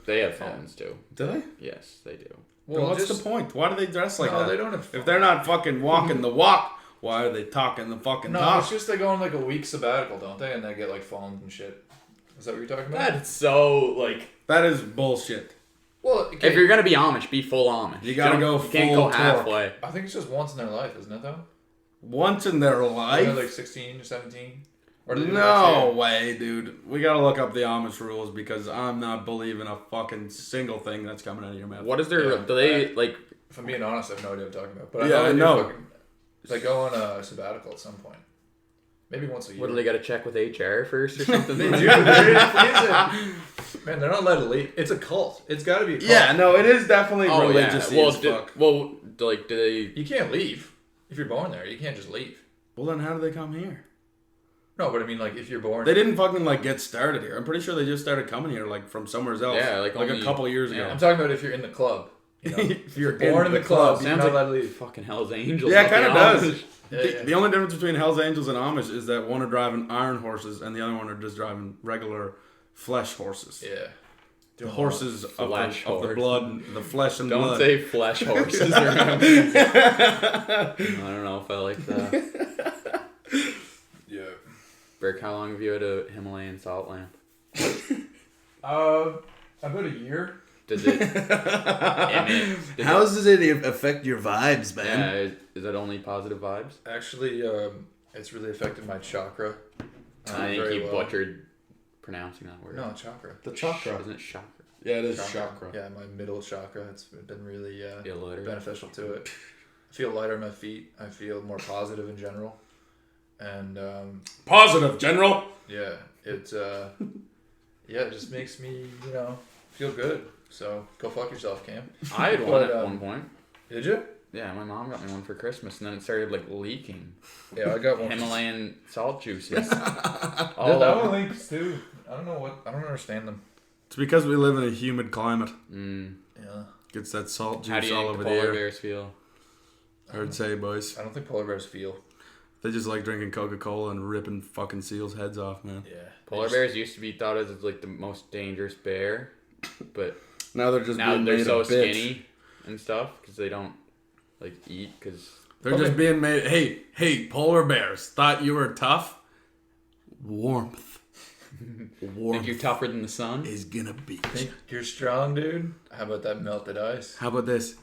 They have phones too. Do they? Yes, they do. Well, what's the point? Why do they dress like no, that? they don't have. If they're not fucking walking the walk, why are they talking the fucking No, talk? it's just they go on like a week sabbatical, don't they? And they get like phones and shit. Is that what you're talking about? That's so like. That is bullshit. Well, okay. If you're gonna be Amish, be full Amish. You gotta go You can't full go halfway. I think it's just once in their life, isn't it though? Once in their They're life? like 16 or 17. Or do they do it No next year? way, dude. We gotta look up the Amish rules because I'm not believing a fucking single thing that's coming out of your mouth. What is their? Yeah. Do they like? If I'm being honest, I have no idea what I'm talking about. But Yeah, I I know. know. They go on a sabbatical at some point. Maybe once a year. What do they got to check with HR first or something? They do. Man, they're not allowed to leave. It's a cult. It's got to be a cult. Yeah, no, it is definitely Oh yeah. religious Well, as fuck. like, do they? You can't leave. If you're born there, you can't just leave. Well, then how do they come here? No, but I mean, like, if you're born... They didn't fucking, like, get started here. I'm pretty sure they just started coming here, like, from somewhere else. Yeah, like a only- couple of years yeah. ago. I'm talking about if you're in the club. You know? If you're born in the club, you're Sounds not like allowed to leave. fucking Hell's Angels. Yeah, it not kind of the does. Amish. Yeah. The only difference between Hell's Angels and Amish is that one are driving iron horses and the other one are just driving regular flesh horses. Yeah. The horses of Flesh the horse. blood, the flesh and Don't blood. say flesh horses. I don't know if I like that. Yeah. Burke, how long have you had a Himalayan salt lamp? About a year. Does it? How does it affect your vibes, man? Yeah, is it only positive vibes? Actually, it's really affected my chakra. I think very you well. butchered pronouncing that word. No, chakra. The chakra. Isn't it chakra? Yeah, it is chakra. Yeah, my middle chakra. It's been really Illiterate. beneficial to it. I feel lighter on my feet. I feel more positive in general. And Positive, General. yeah, it just makes me, feel good. So go fuck yourself, Cam. I had one But, at one point. Did you? Yeah, my mom got me one for Christmas, and then it started like leaking. Yeah, I got one. Himalayan salt juices. That one leaks too. I don't understand them. It's because we live in a humid climate. Mm. Yeah. Gets that salt How do juice you all think over the the polar air. bears feel? Heard say, boys. I don't think polar bears feel. They just like drinking Coca-Cola and ripping fucking seals' heads off, man. Yeah. Polar bears used to be thought as like the most dangerous bear, but Now they're just now being they're made so a bitch. skinny and stuff because they don't like eat because They're just being made. Hey, polar bears. Thought you were tough? Warmth. think Warmth you're tougher than the sun. is gonna beat you. Think you're strong, dude? How about that melted ice? How about this?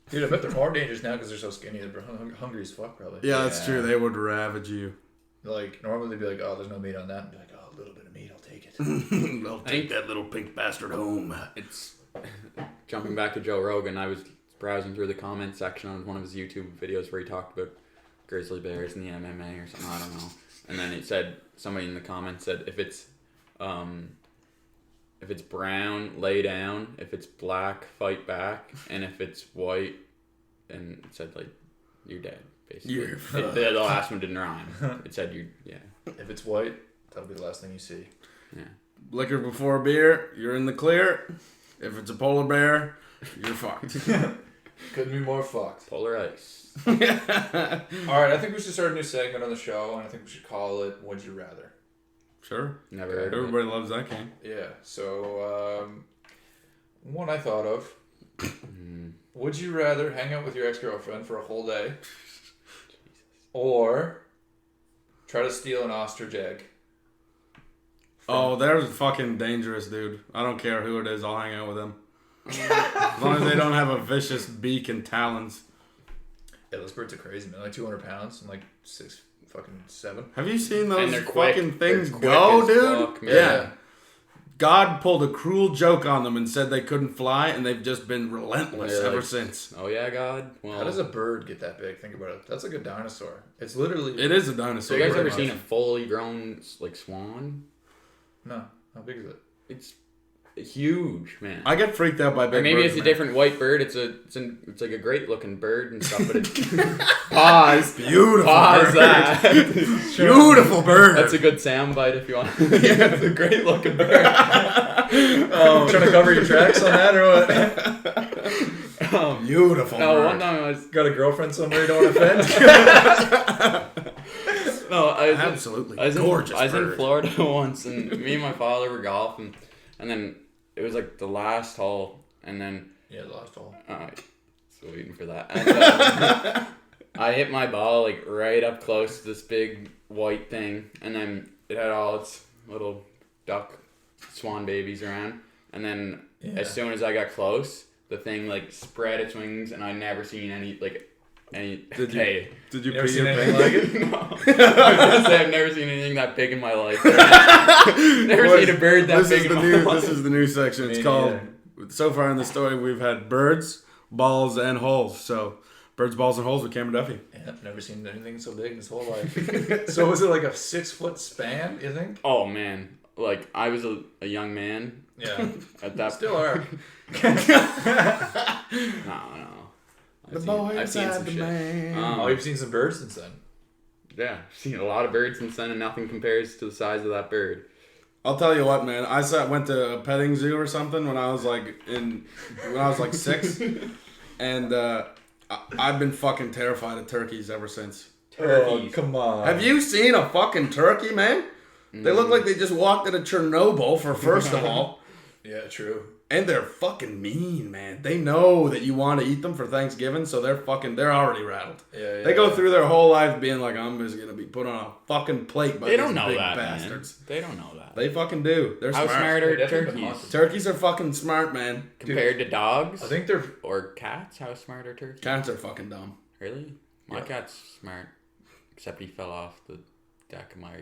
Dude, I bet they're more dangerous now because they're so skinny. They're hungry as fuck, probably. Yeah, that's true. They would ravage you. Like, normally they'd be like, oh, there's no meat on that. And be like, oh, a little bit of meat, I'll take it. I'll take that little pink bastard home. It's jumping back to Joe Rogan. I was browsing through the comment section on one of his YouTube videos where he talked about grizzly bears and the MMA or something. I don't know. And then it said, somebody in the comments said, if it's brown, lay down. If it's black, fight back. And if it's white, and it said like you're dead. Basically, You're fucked. the last one didn't rhyme. It said If it's white, that'll be the last thing you see. Yeah. Liquor before beer, you're in the clear. If it's a polar bear, you're fucked. Couldn't be more fucked. Polar ice. All right, I think we should start a new segment on the show, and I think we should call it "Would You Rather." Sure. Never heard of it. Everybody loves that game. Yeah. So, one I thought of: would you rather hang out with your ex-girlfriend for a whole day, or try to steal an ostrich egg? Oh, they're fucking dangerous, dude. I don't care who it is. I'll hang out with them. As long as they don't have a vicious beak and talons. Yeah, those birds are crazy, man. Like 200 pounds and like 7. Have you seen And those they're quick. fucking things They're quick go, as dude? fuck, man. Yeah. God pulled a cruel joke on them and said they couldn't fly, and they've just been relentless They're ever like, since. Oh yeah, God. Well, How does a bird get that big? Think about it. That's like a dinosaur. It's literally. It is a so dinosaur. you guys pretty ever seen a much. fully grown like swan? No. How big is it? It's huge, man. I get freaked out by big Or maybe birds, it's a man. different white bird. It's like a great looking bird and stuff. But it's pause. Beautiful Pause bird. that. Beautiful bird. That's a good soundbite if you want. Yeah, it's a great looking bird. Trying to cover your tracks on that or what? Beautiful No, bird. one time I was Got a girlfriend somewhere you don't want to offend? Absolutely I was gorgeous I was in bird. Florida once, and me and my father were golfing, and then it was like the last hole, and then Yeah, the last hole. still waiting for that. And, I hit my ball like right up close to this big white thing, and then it had all its little duck swan babies around, and then as soon as I got close, the thing like spread its wings, and I'd never seen any. Did you Hey. Did you Never pee seen your anything pants? like it? No. I was gonna say I've never seen anything that big in my life. Never seen a bird that This big is in the my new. life. This is the new section. It's Me called. So far in the story, we've had birds, balls, and holes. So, birds, balls, and holes with Cameron Duffy. Yeah, I've never seen anything so big in his whole life. So was it like a 6-foot span, you think? Oh man, like I was a young man Yeah. at that. Still are. No. The I've boy seen inside some the shit. man. Oh, you've seen some birds since then. Yeah, I've seen a lot of birds since then, and nothing compares to the size of that bird. I'll tell you what, man. Went to a petting zoo or something when I was like 6, and I've been fucking terrified of turkeys ever since. Oh, come on. Have you seen a fucking turkey, man? They look like they just walked out of Chernobyl, for first of all. Yeah, true. And they're fucking mean, man. They know that you want to eat them for Thanksgiving, so they're already rattled. Yeah, They go through their whole life being like, I'm just going to be put on a fucking plate by They these don't know big that, bastards. man. They don't know that. They fucking do. They're How smart They are definitely been turkeys haunted. Turkeys are fucking smart, man. compared to dogs? I think they're. Or cats? How smart are turkeys? Cats are fucking dumb. Really? My Yeah. cat's smart, except he fell off the deck of my.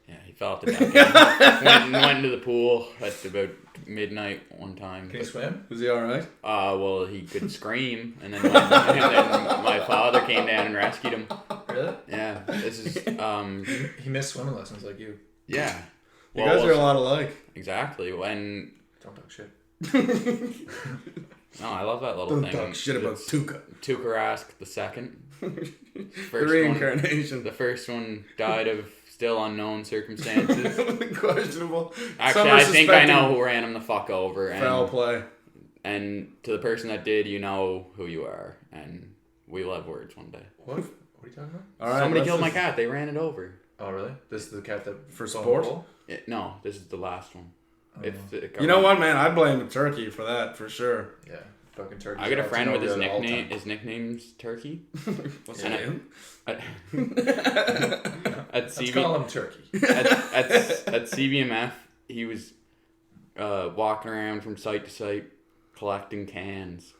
Yeah, he fell off the deck. went into the pool at about midnight one time. Can you swim? Is he alright? Well, he could scream, and then my father came down and rescued him. Really? Yeah, this is He missed swimming lessons like you. yeah. You guys are a lot alike. Exactly. When Don't talk shit. no, I love that little Don't thing. talk shit about It's Tuca. Tukarask the second. The First reincarnation. one, the first one died of still unknown circumstances. Questionable. Actually, Some are I think I know suspecting who ran him the fuck over. foul And, play. and to the person that did, you know who you are. And we will have words one day. What? What are you talking about? All right, Somebody let's killed my just- cat. They ran it over. Oh, really? This is the cat that For fell in sport? the pool? No, this is the last one. If it got You know run- what, man? I blame the turkey for that, for sure. Yeah. Fucking turkey. I got a shots friend and with his all that all the nickname. time. His nickname's Turkey. What's And his name? At Let's CB, call him Turkey. at CBMF, he was walking around from site to site collecting cans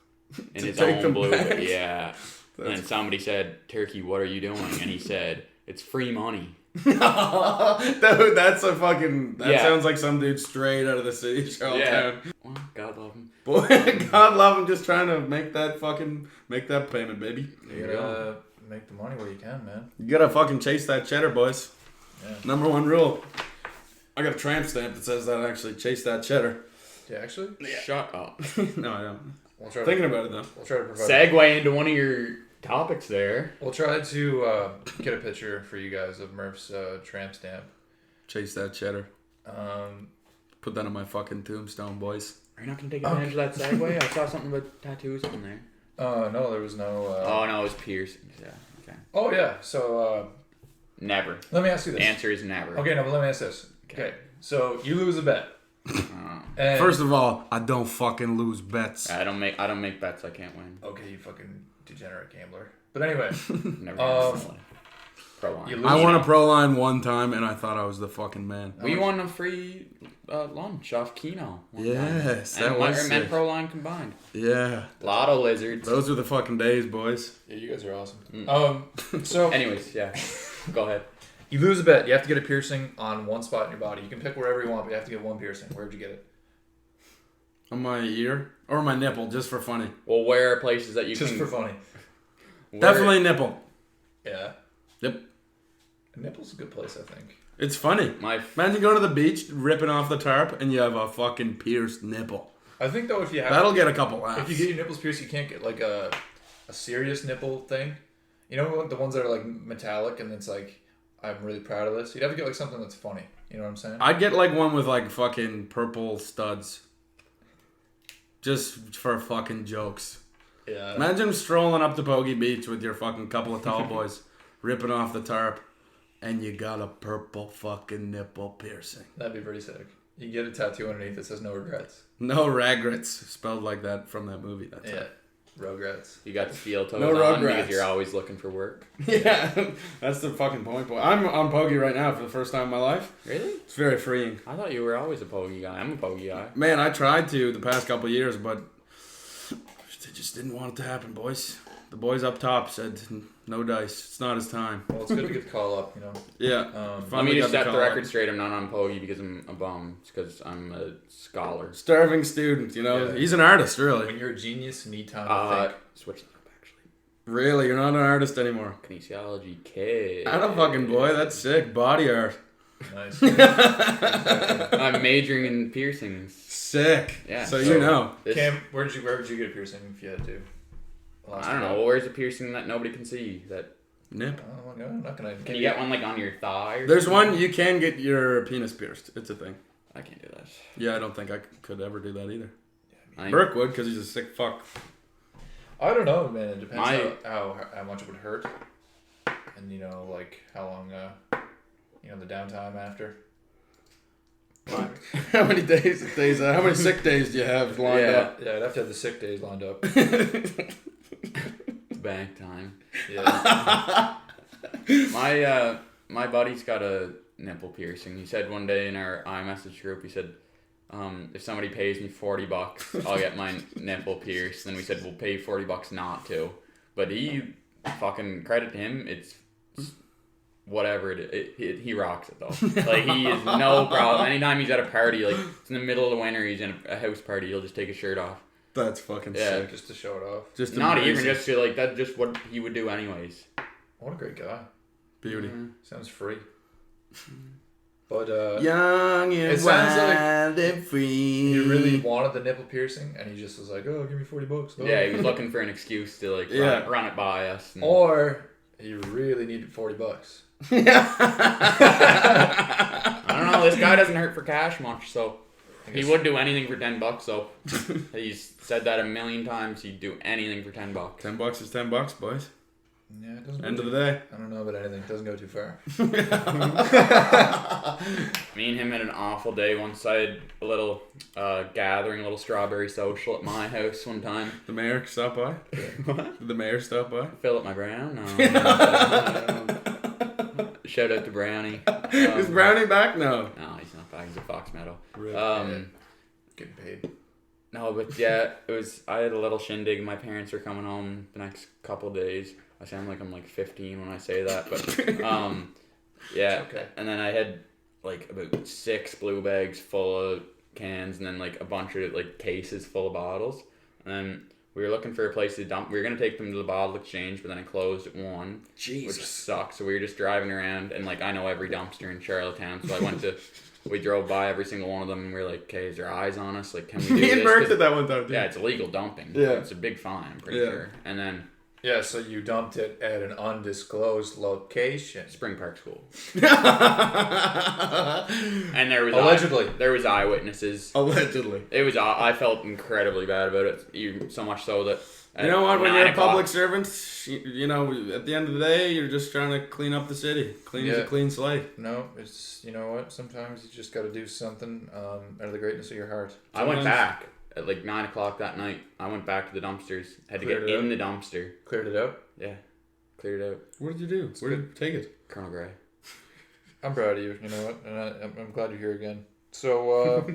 in To his take own them blue. back? Yeah. And then somebody said, "Turkey, what are you doing?" And he said, "It's free money." Dude, that's a fucking. That Yeah. sounds like some dude straight out of the city of Charlottetown. Well, God love him. Boy, God love him, just trying to make that payment, baby. You gotta make the money where you can, man. You gotta fucking chase that cheddar, boys. Yeah. Number one rule. I got a tramp stamp that says that actually. Chase that cheddar. Yeah, actually, Shut up. No, I don't. we'll try. Thinking about it though. We'll try to provide. Segue into one of your topics there. We'll try to get a picture for you guys of Murph's tramp stamp. Chase that cheddar. Um, Put that on my fucking tombstone, boys. Are you not gonna take advantage of that segue? I saw something about tattoos on there. no, there was no. Oh no, it was piercings. Yeah. Okay. Oh yeah. So Never. let me ask you this. Answer is never. Okay, no, but let me ask this. Okay, so you lose a bet. And First of all, I don't fucking lose bets. I don't make bets I can't win. okay, you fucking degenerate gambler. But anyway, Never. Pro line. you I lose. won a pro line one time and I thought I was the fucking man. We won a free lunch off Kino. one Yes, time. that And was men sick. pro line combined. Yeah. Lotto lizards. Those were the fucking days, boys. Yeah, you guys are awesome. Mm. So Anyways, yeah. Go ahead. you lose a bet. You have to get a piercing on one spot in your body. You can pick wherever you want, but you have to get one piercing. Where'd you get it? On my ear or my nipple, just for funny. Well, where are places that you Just can... for funny. where- Definitely nipple. Yeah. Yep. Nipple's a good place, I think. It's funny. My Imagine going to the beach, ripping off the tarp, and you have a fucking pierced nipple. I think though, if you have That'll get a couple laughs. if you get your nipples pierced, you can't get like a serious nipple thing. You know, the ones that are like metallic, and it's like, I'm really proud of this. You'd have to get like something that's funny. You know what I'm saying? I'd get like one with like fucking purple studs. Just for fucking jokes. Yeah. Imagine strolling up to Bogey Beach with your fucking couple of tall boys, ripping off the tarp, and you got a purple fucking nipple piercing. That'd be pretty sick. You get a tattoo underneath that says no regrets. No regrets, spelled like that from that movie. That's Yeah. Regrets. You got the steel toes No on rugrats. because you're always looking for work. Yeah, that's the fucking point, boy. I'm on Pogey right now for the first time in my life. Really? It's very freeing. I thought you were always a pogey guy. I'm a pogey guy. Man, I tried to the past couple of years, but they just didn't want it to happen, boys. The boys up top said, no dice. It's not his time. Well, it's good to get the call up, you know. Yeah. Let Finally me got just set the call record up. straight. I'm not on pogey because I'm a bum. It's because I'm a scholar. Starving student, you know. Yeah. He's an artist, really. When you're a genius, you need time to think. Switch that up, actually. Really, you're not an artist anymore. Kinesiology, kid. I don't fucking boy. That's sick. Body art. Nice. I'm majoring in piercings. Sick. Yeah. So you know. This, Cam, where did you get a piercing if you had to? I don't know. Well, where's a piercing that nobody can see? That Nip. Oh, no, I'm not gonna. can you get one like on your thigh? Or There's something? one you can get your penis pierced. It's a thing. I can't do that. Yeah, I don't think I could ever do that either. I, Burke would because he's a sick fuck. I don't know, man. It depends My- how much it would hurt, and you know, like how long, the downtime after. How many how many sick days do you have lined up? Yeah, I'd have to have the sick days lined up. bank time. Yeah. My buddy's got a nipple piercing. He said one day in our iMessage group, he said, if somebody pays me $40, I'll get my nipple pierced. Then we said, we'll pay $40 not to. But he, fucking credit to him, it's whatever he rocks it though. Like he is no problem. Anytime he's at a party, like it's in the middle of the winter, he's in a house party, he'll just take his shirt off. That's fucking Yeah. sick. Just to show it off. Just Not even amazing. just to like that's just what he would do anyways. What a great guy. Beauty. Sounds free. But Young and It sounds like wild and free. he really wanted the nipple piercing, and he just was like, "Oh, give me $40." Oh. Yeah, he was looking for an excuse to like Yeah. run it by us. And, Or he really needed $40. I don't know. This guy doesn't hurt for cash much, so he would do anything for $10. So he's said that a million times. He'd do anything for $10. $10 is $10, boys. Yeah, it doesn't. End go of the day. I don't know about anything. It doesn't go too far. Me and him had an awful day. Once I had a little gathering, a little strawberry social at my house one time. The mayor stop by. What? Did the mayor stop by? Philip, my Brown? No. Shout out to Brownie. Is Brownie back? No. No, he's not back. He's a Fox Meadow. Yeah. Getting paid. No, but yeah, it was. I had a little shindig. My parents are coming home the next couple days. I sound like I'm like 15 when I say that, but Yeah. Okay. And then I had like about 6 blue bags full of cans, and then like a bunch of like cases full of bottles. And then we were looking for a place to dump. We were gonna take them to the bottle exchange, but then it closed at 1, Jesus. which sucks. So we were just driving around, and like I know every dumpster in Charlottetown, so I went to. We drove by every single one of them, and we were like, "Okay, is there eyes on us? Like, can we do Me this?" and Murph 'Cause- did that one time, too. Yeah, it's illegal dumping. Yeah. It's a big fine, I'm pretty Yeah. sure. And then Yeah, so you dumped it at an undisclosed location. Spring Park School. Yeah. And there was Allegedly. there was eyewitnesses. Allegedly. It was. I felt incredibly bad about it. So much so that. You know what? When you're a 9 o'clock- public servant, you know, at the end of the day, you're just trying to clean up the city. Clean as Yeah. a clean slate. No, it's, you know what? Sometimes you just got to do something out of the greatness of your heart. I went Sometimes- back at like 9 o'clock that night. I went back to the dumpsters. Had to Cleared get it in the dumpster. Cleared it out. Yeah, cleared it out. What did you do? Where did you take it? Colonel Gray. I'm proud of you. You know what? And I'm glad you're here again. So,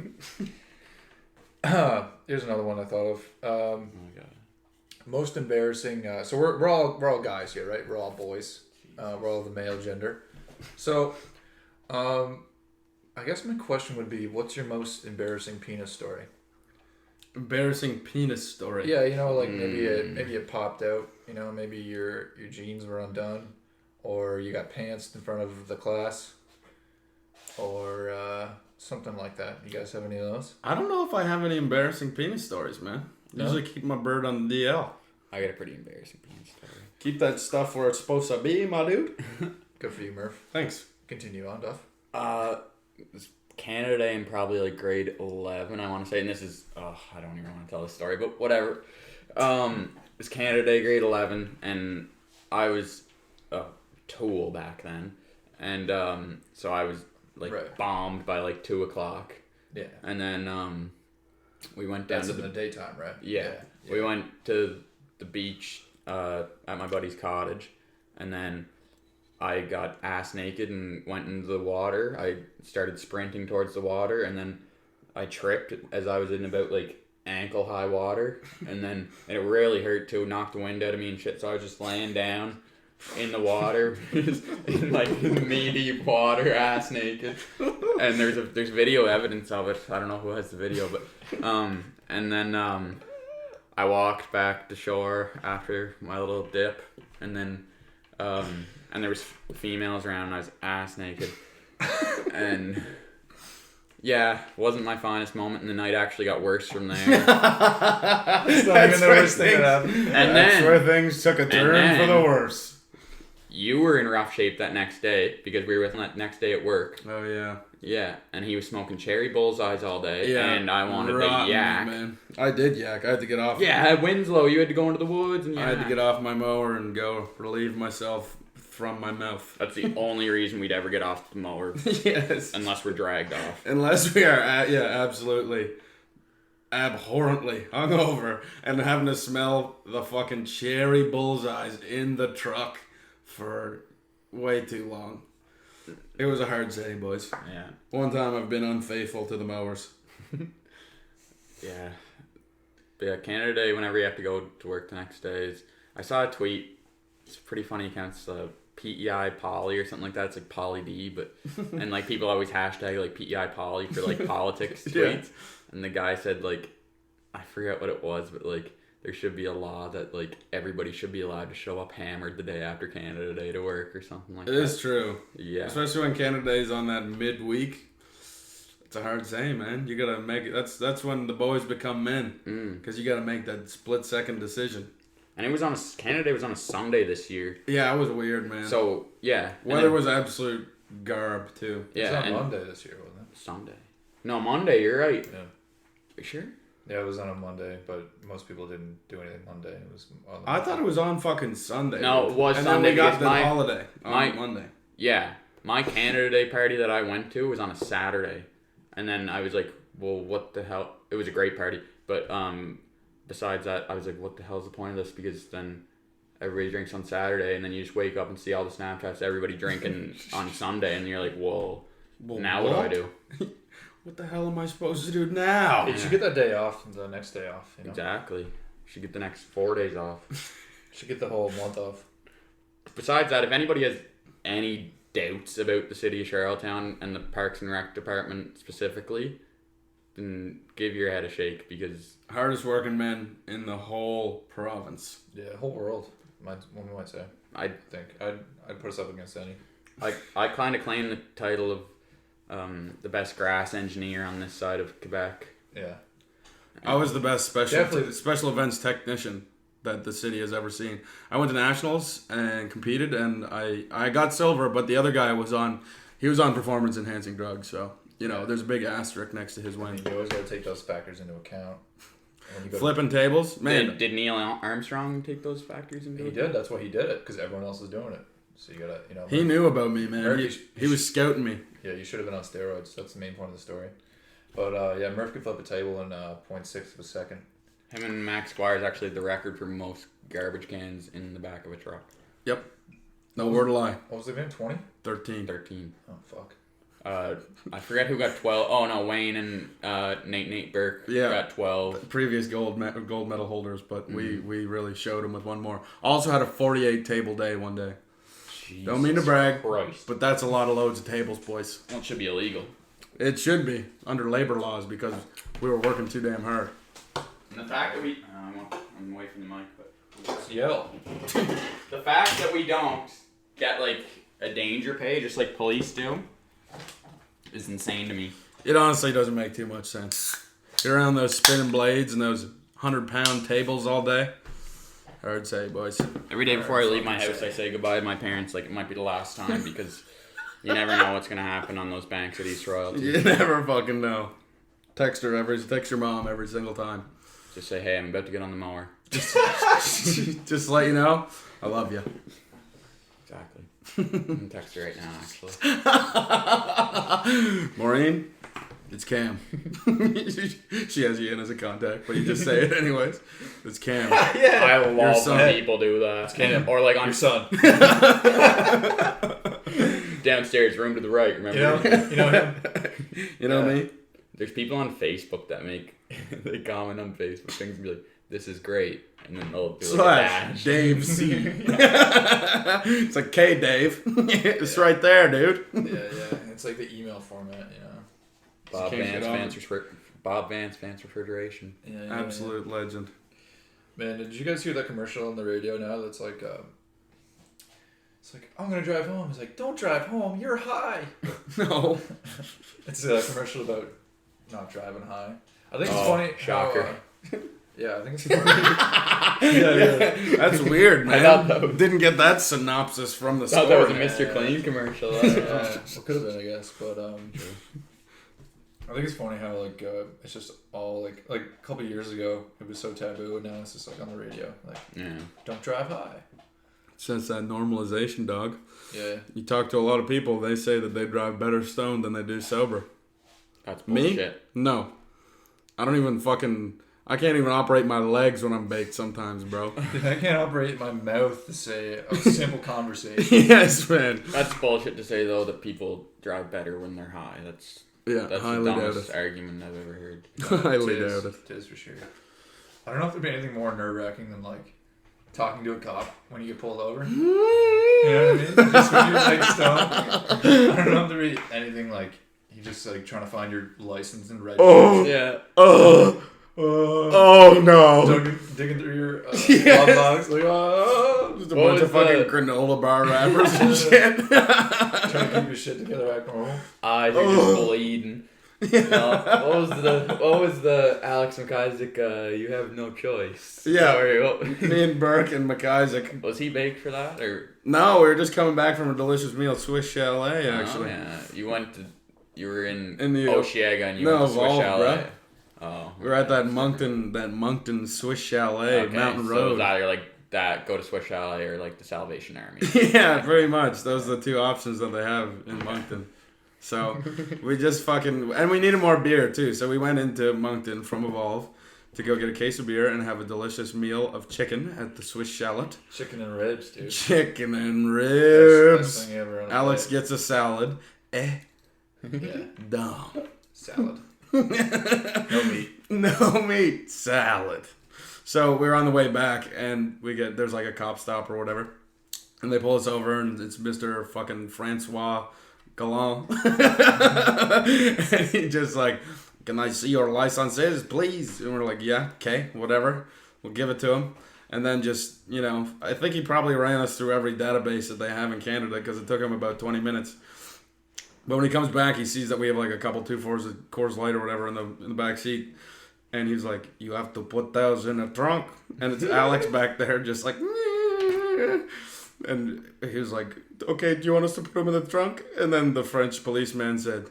here's another one I thought of. Oh my god. Most embarrassing. So we're all guys here, right? We're all boys. We're all the male gender. So, I guess my question would be, what's your most embarrassing penis story? Embarrassing penis story. Yeah, you know, like maybe it popped out. You know, maybe your jeans were undone, or you got pantsed in front of the class, or something like that. You guys have any of those? I don't know if I have any embarrassing penis stories, man. No? Usually keep my bird on the DL. I got a pretty embarrassing penis story. Keep that stuff where it's supposed to be, my dude. Good for you, Murph. Thanks. Continue on, Duff. It was Canada Day in probably like grade 11, I want to say, and this is I don't even want to tell this story, but whatever. It was Canada Day, grade 11, and I was a tool back then, and so I was like Right. bombed by like 2 o'clock, Yeah. and then we went down That's to in the daytime, right? yeah. We went to the beach at my buddy's cottage, and then I got ass naked and went into the water. I started sprinting towards the water, and then I tripped as I was in about like ankle high water, and then it really hurt too. Knocked the wind out of me and shit. So I was just laying down in the water, in like knee deep water, ass naked. And there's video evidence of it. I don't know who has the video, but and then I walked back to shore after my little dip, and then and there was females around, and I was ass naked, and yeah, wasn't my finest moment, and the night actually got worse from there. That's not even the worst thing that happened. And That's then where things took a turn then- for the worse. you were in rough shape that next day because we were with him that next day at work. Oh, yeah. Yeah, and he was smoking cherry bullseyes all day, Yeah. and I wanted Rotten, to yak. Man. I did yak. I had to get off. Yeah, at Winslow, you had to go into the woods, and I had to yak. get off my mower and go relieve myself from my mouth. That's the only reason we'd ever get off the mower, Yes. unless we're dragged off. Unless we are, absolutely, abhorrently hungover and having to smell the fucking cherry bullseyes in the truck for way too long. It was a hard day, boys. Yeah. One time I've been unfaithful to the mowers. Yeah. But yeah, Canada Day, whenever you have to go to work the next day, I saw a tweet. It's a pretty funny account. It's PEI Poly or something like that. It's like Poly D, but and like people always hashtag like PEI Poly for like politics Yeah. tweets. And the guy said like, I forget what it was, but like there should be a law that like everybody should be allowed to show up hammered the day after Canada Day to work or something like It that. is true. Yeah. Especially when Canada Day's on that midweek. It's a hard say, man. You gotta make it. That's when the boys become men. Because you gotta make that split second decision. And it was on Canada Day was on a Sunday this year. Yeah, it was weird, man. So yeah. and Weather then- was absolute garb too. It was yeah, on and Monday this year, wasn't it? Sunday. No, Monday, you're right. Yeah. You sure? Yeah, it was on a Monday, but most people didn't do anything Monday. It was on the I thought it was on fucking Sunday. No, it was and Sunday then we got because the my- holiday on my- Monday. Yeah, my Canada Day party that I went to was on a Saturday, and then I was like, "Well, what the hell?" It was a great party, but besides that, I was like, "What the hell's the point of this?" Because then everybody drinks on Saturday, and then you just wake up and see all the Snapchats everybody drinking on Sunday, and you're like, "Whoa, Well, now what do I do?" What the hell am I supposed to do now? You should get that day off, the next day off. You know? Exactly. You should get the next 4 days off. Should get the whole month off. Besides that, if anybody has any doubts about the city of Charlottetown and the Parks and Rec department specifically, then give your head a shake, because Hardest working men in the whole province. Yeah, whole world. One might say. I think I'd put us up against any. I kind of claim the title of the best grass engineer on this side of Quebec. Yeah. I was the best Definitely. special events technician that the city has ever seen. I went to nationals and competed, and I got silver, but the other guy was on performance enhancing drugs, so there's a big asterisk next to his win. You always got to take those factors into account. When you go Flipping tables, man. Did Neil Armstrong take those factors into account? He did. That's why he did it, because everyone else is doing it. So you gotta, He knew about me, man. Murph, He was scouting me. Yeah, you should have been on steroids. That's the main point of the story. But yeah, Murph could flip a table in 0.6 of a second. Him and Max Squire is actually the record for most garbage cans in the back of a truck. Yep. No word of lie. What was it again? 20? 13. Oh, fuck. I forget who got 12. Oh no, Wayne and Nate Burke got 12. Previous gold medal holders, but we really showed them with one more. Also had a 48 table day one day. Jesus Don't mean to brag, Christ. but that's a lot of loads of tables, boys. Well, it should be illegal. It should be under labor laws because we were working too damn hard. And the fact that I'm away from the mic, but Yell. the fact that we don't get like a danger pay just like police do is insane to me. It honestly doesn't make too much sense. You're around those spinning blades and those 100-pound tables all day. Hard say, boys. Every day before I leave my house, I say goodbye to my parents. Like it might be the last time, because you never know what's gonna happen on those banks at East Royalty. You never fucking know. Text your mom every single time. Just say, hey, I'm about to get on the mower. Just let you know, I love you. Exactly. I'm gonna text her right now, actually. Maureen, it's Cam. She has you in as a contact, but you just say it anyways. It's Cam. I love son. when people do that. Cam. Or like on Your son. downstairs, room to the right. Remember? You know him? You know me? There's people on Facebook that they comment on Facebook things and be like, "This is great," and then they'll do like a dash. Dave C. It's like, "K Dave." It's right there, dude. Yeah. It's like the email format, Bob Can't Vance, get on. Bob Vance, Vance Refrigeration. Yeah. Absolute legend. Man, did you guys hear that commercial on the radio now that's like, it's like, I'm going to drive home. It's like, don't drive home. You're high. No. It's a commercial about not driving high. I think it's Oh, funny. shocker. How, yeah, I think it's funny. yeah. That's weird, man. thought that was- Didn't get that synopsis from the I thought that was a story. Mr. Clean commercial. Well, could have been, I guess. But I think it's funny how like it's just all like a couple of years ago it was so taboo, and now it's just like on the radio, like Yeah. don't drive high. Since that normalization, dog. Yeah. You talk to a lot of people, they say that they drive better stoned than they do sober. That's Me? bullshit. No. I can't even operate my legs when I'm baked sometimes, bro. I can't operate my mouth to say a simple conversation. Yes, man. That's bullshit to say though that people drive better when they're high. That's the highly doubt dumbest it. argument I've ever heard. Highly It is. doubt it. It is for sure. I don't know if there'd be anything more nerve-wracking than like talking to a cop when you get pulled over. You know what I mean? Just when you're like stoned. I don't know if there'd be anything like you just like trying to find your license and registration. Oh. Yeah. Oh no. Digging through your glove box, like, Just a What bunch of was fucking the- granola bar wrappers and shit. trying to keep your shit together, act normal. Eyes are just bleeding. What was the Alex McIsaac? You have no choice. Yeah. Sorry, what- Me and Burke and McIsaac. was he baked for that or? No, we were just coming back from a delicious meal, Swiss Chalet, actually. Oh, yeah. You were in the Oshiega and you no, went to Swiss Evolve, Chalet. bro. Oh. We were at that Moncton Swiss Chalet, Okay, Mountain so Road. it was either like that, go to Swiss Chalet, or like the Salvation Army. Yeah, pretty much. Those are the two options that they have in Moncton. So we just and we needed more beer too. So we went into Moncton from Evolve to go get a case of beer and have a delicious meal of chicken at the Swiss Chalet. Chicken and ribs, dude. Chicken and Best ribs. thing ever on a Alex plate. gets a salad. Yeah. Dumb. Salad. No meat. No meat. Salad. So we were on the way back and there's like a cop stop or whatever. And they pull us over, and it's Mr. fucking Francois Galland. And he just like, can I see your licenses, please? And we're like, yeah, okay, whatever. We'll give it to him. And then just, you know, I think he probably ran us through every database that they have in Canada because it took him about 20 minutes. But when he comes back, he sees that we have like a couple 2-4s of Coors Light or whatever in the back seat. And he's like, you have to put those in a trunk. And it's Alex back there just like, and he was like, okay, do you want us to put them in the trunk? And then the French policeman said,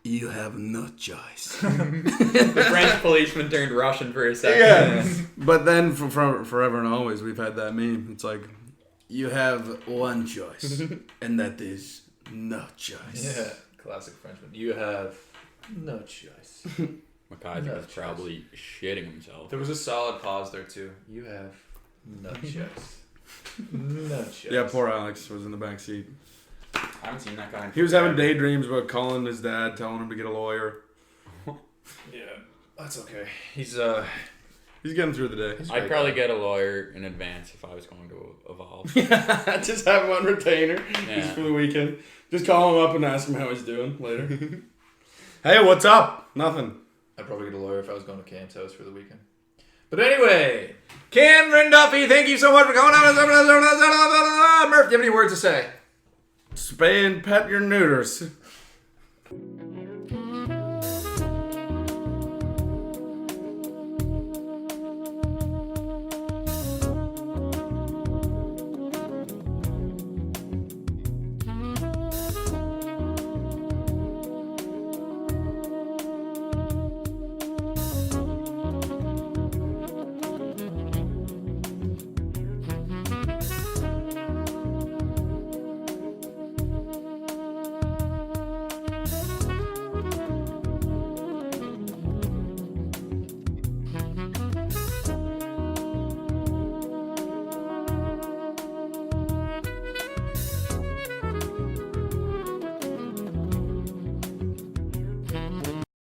you have no choice. The French policeman turned Russian for a second. Yeah. But then for forever and always, we've had that meme. It's like, you have one choice, and that is no choice. Yeah, classic Frenchman. You have no choice. McIsaac was probably shitting himself. There was a solid pause there too. You have no choice. No choice. Yeah, poor Alex was in the back seat. I haven't seen that guy. He was having daydreams about calling his dad, telling him to get a lawyer. Yeah, that's okay. He's getting through the day. I'd probably get a lawyer in advance if I was going to Evolve. Just have one retainer Yeah. just for the weekend. Just call him up and ask him how he's doing later. Hey, what's up? Nothing. I'd probably get a lawyer if I was going to Cam's house for the weekend. But anyway, Cameron Duffy, thank you so much for coming on. Murph, do you have any words to say? Spay and pet your neuters.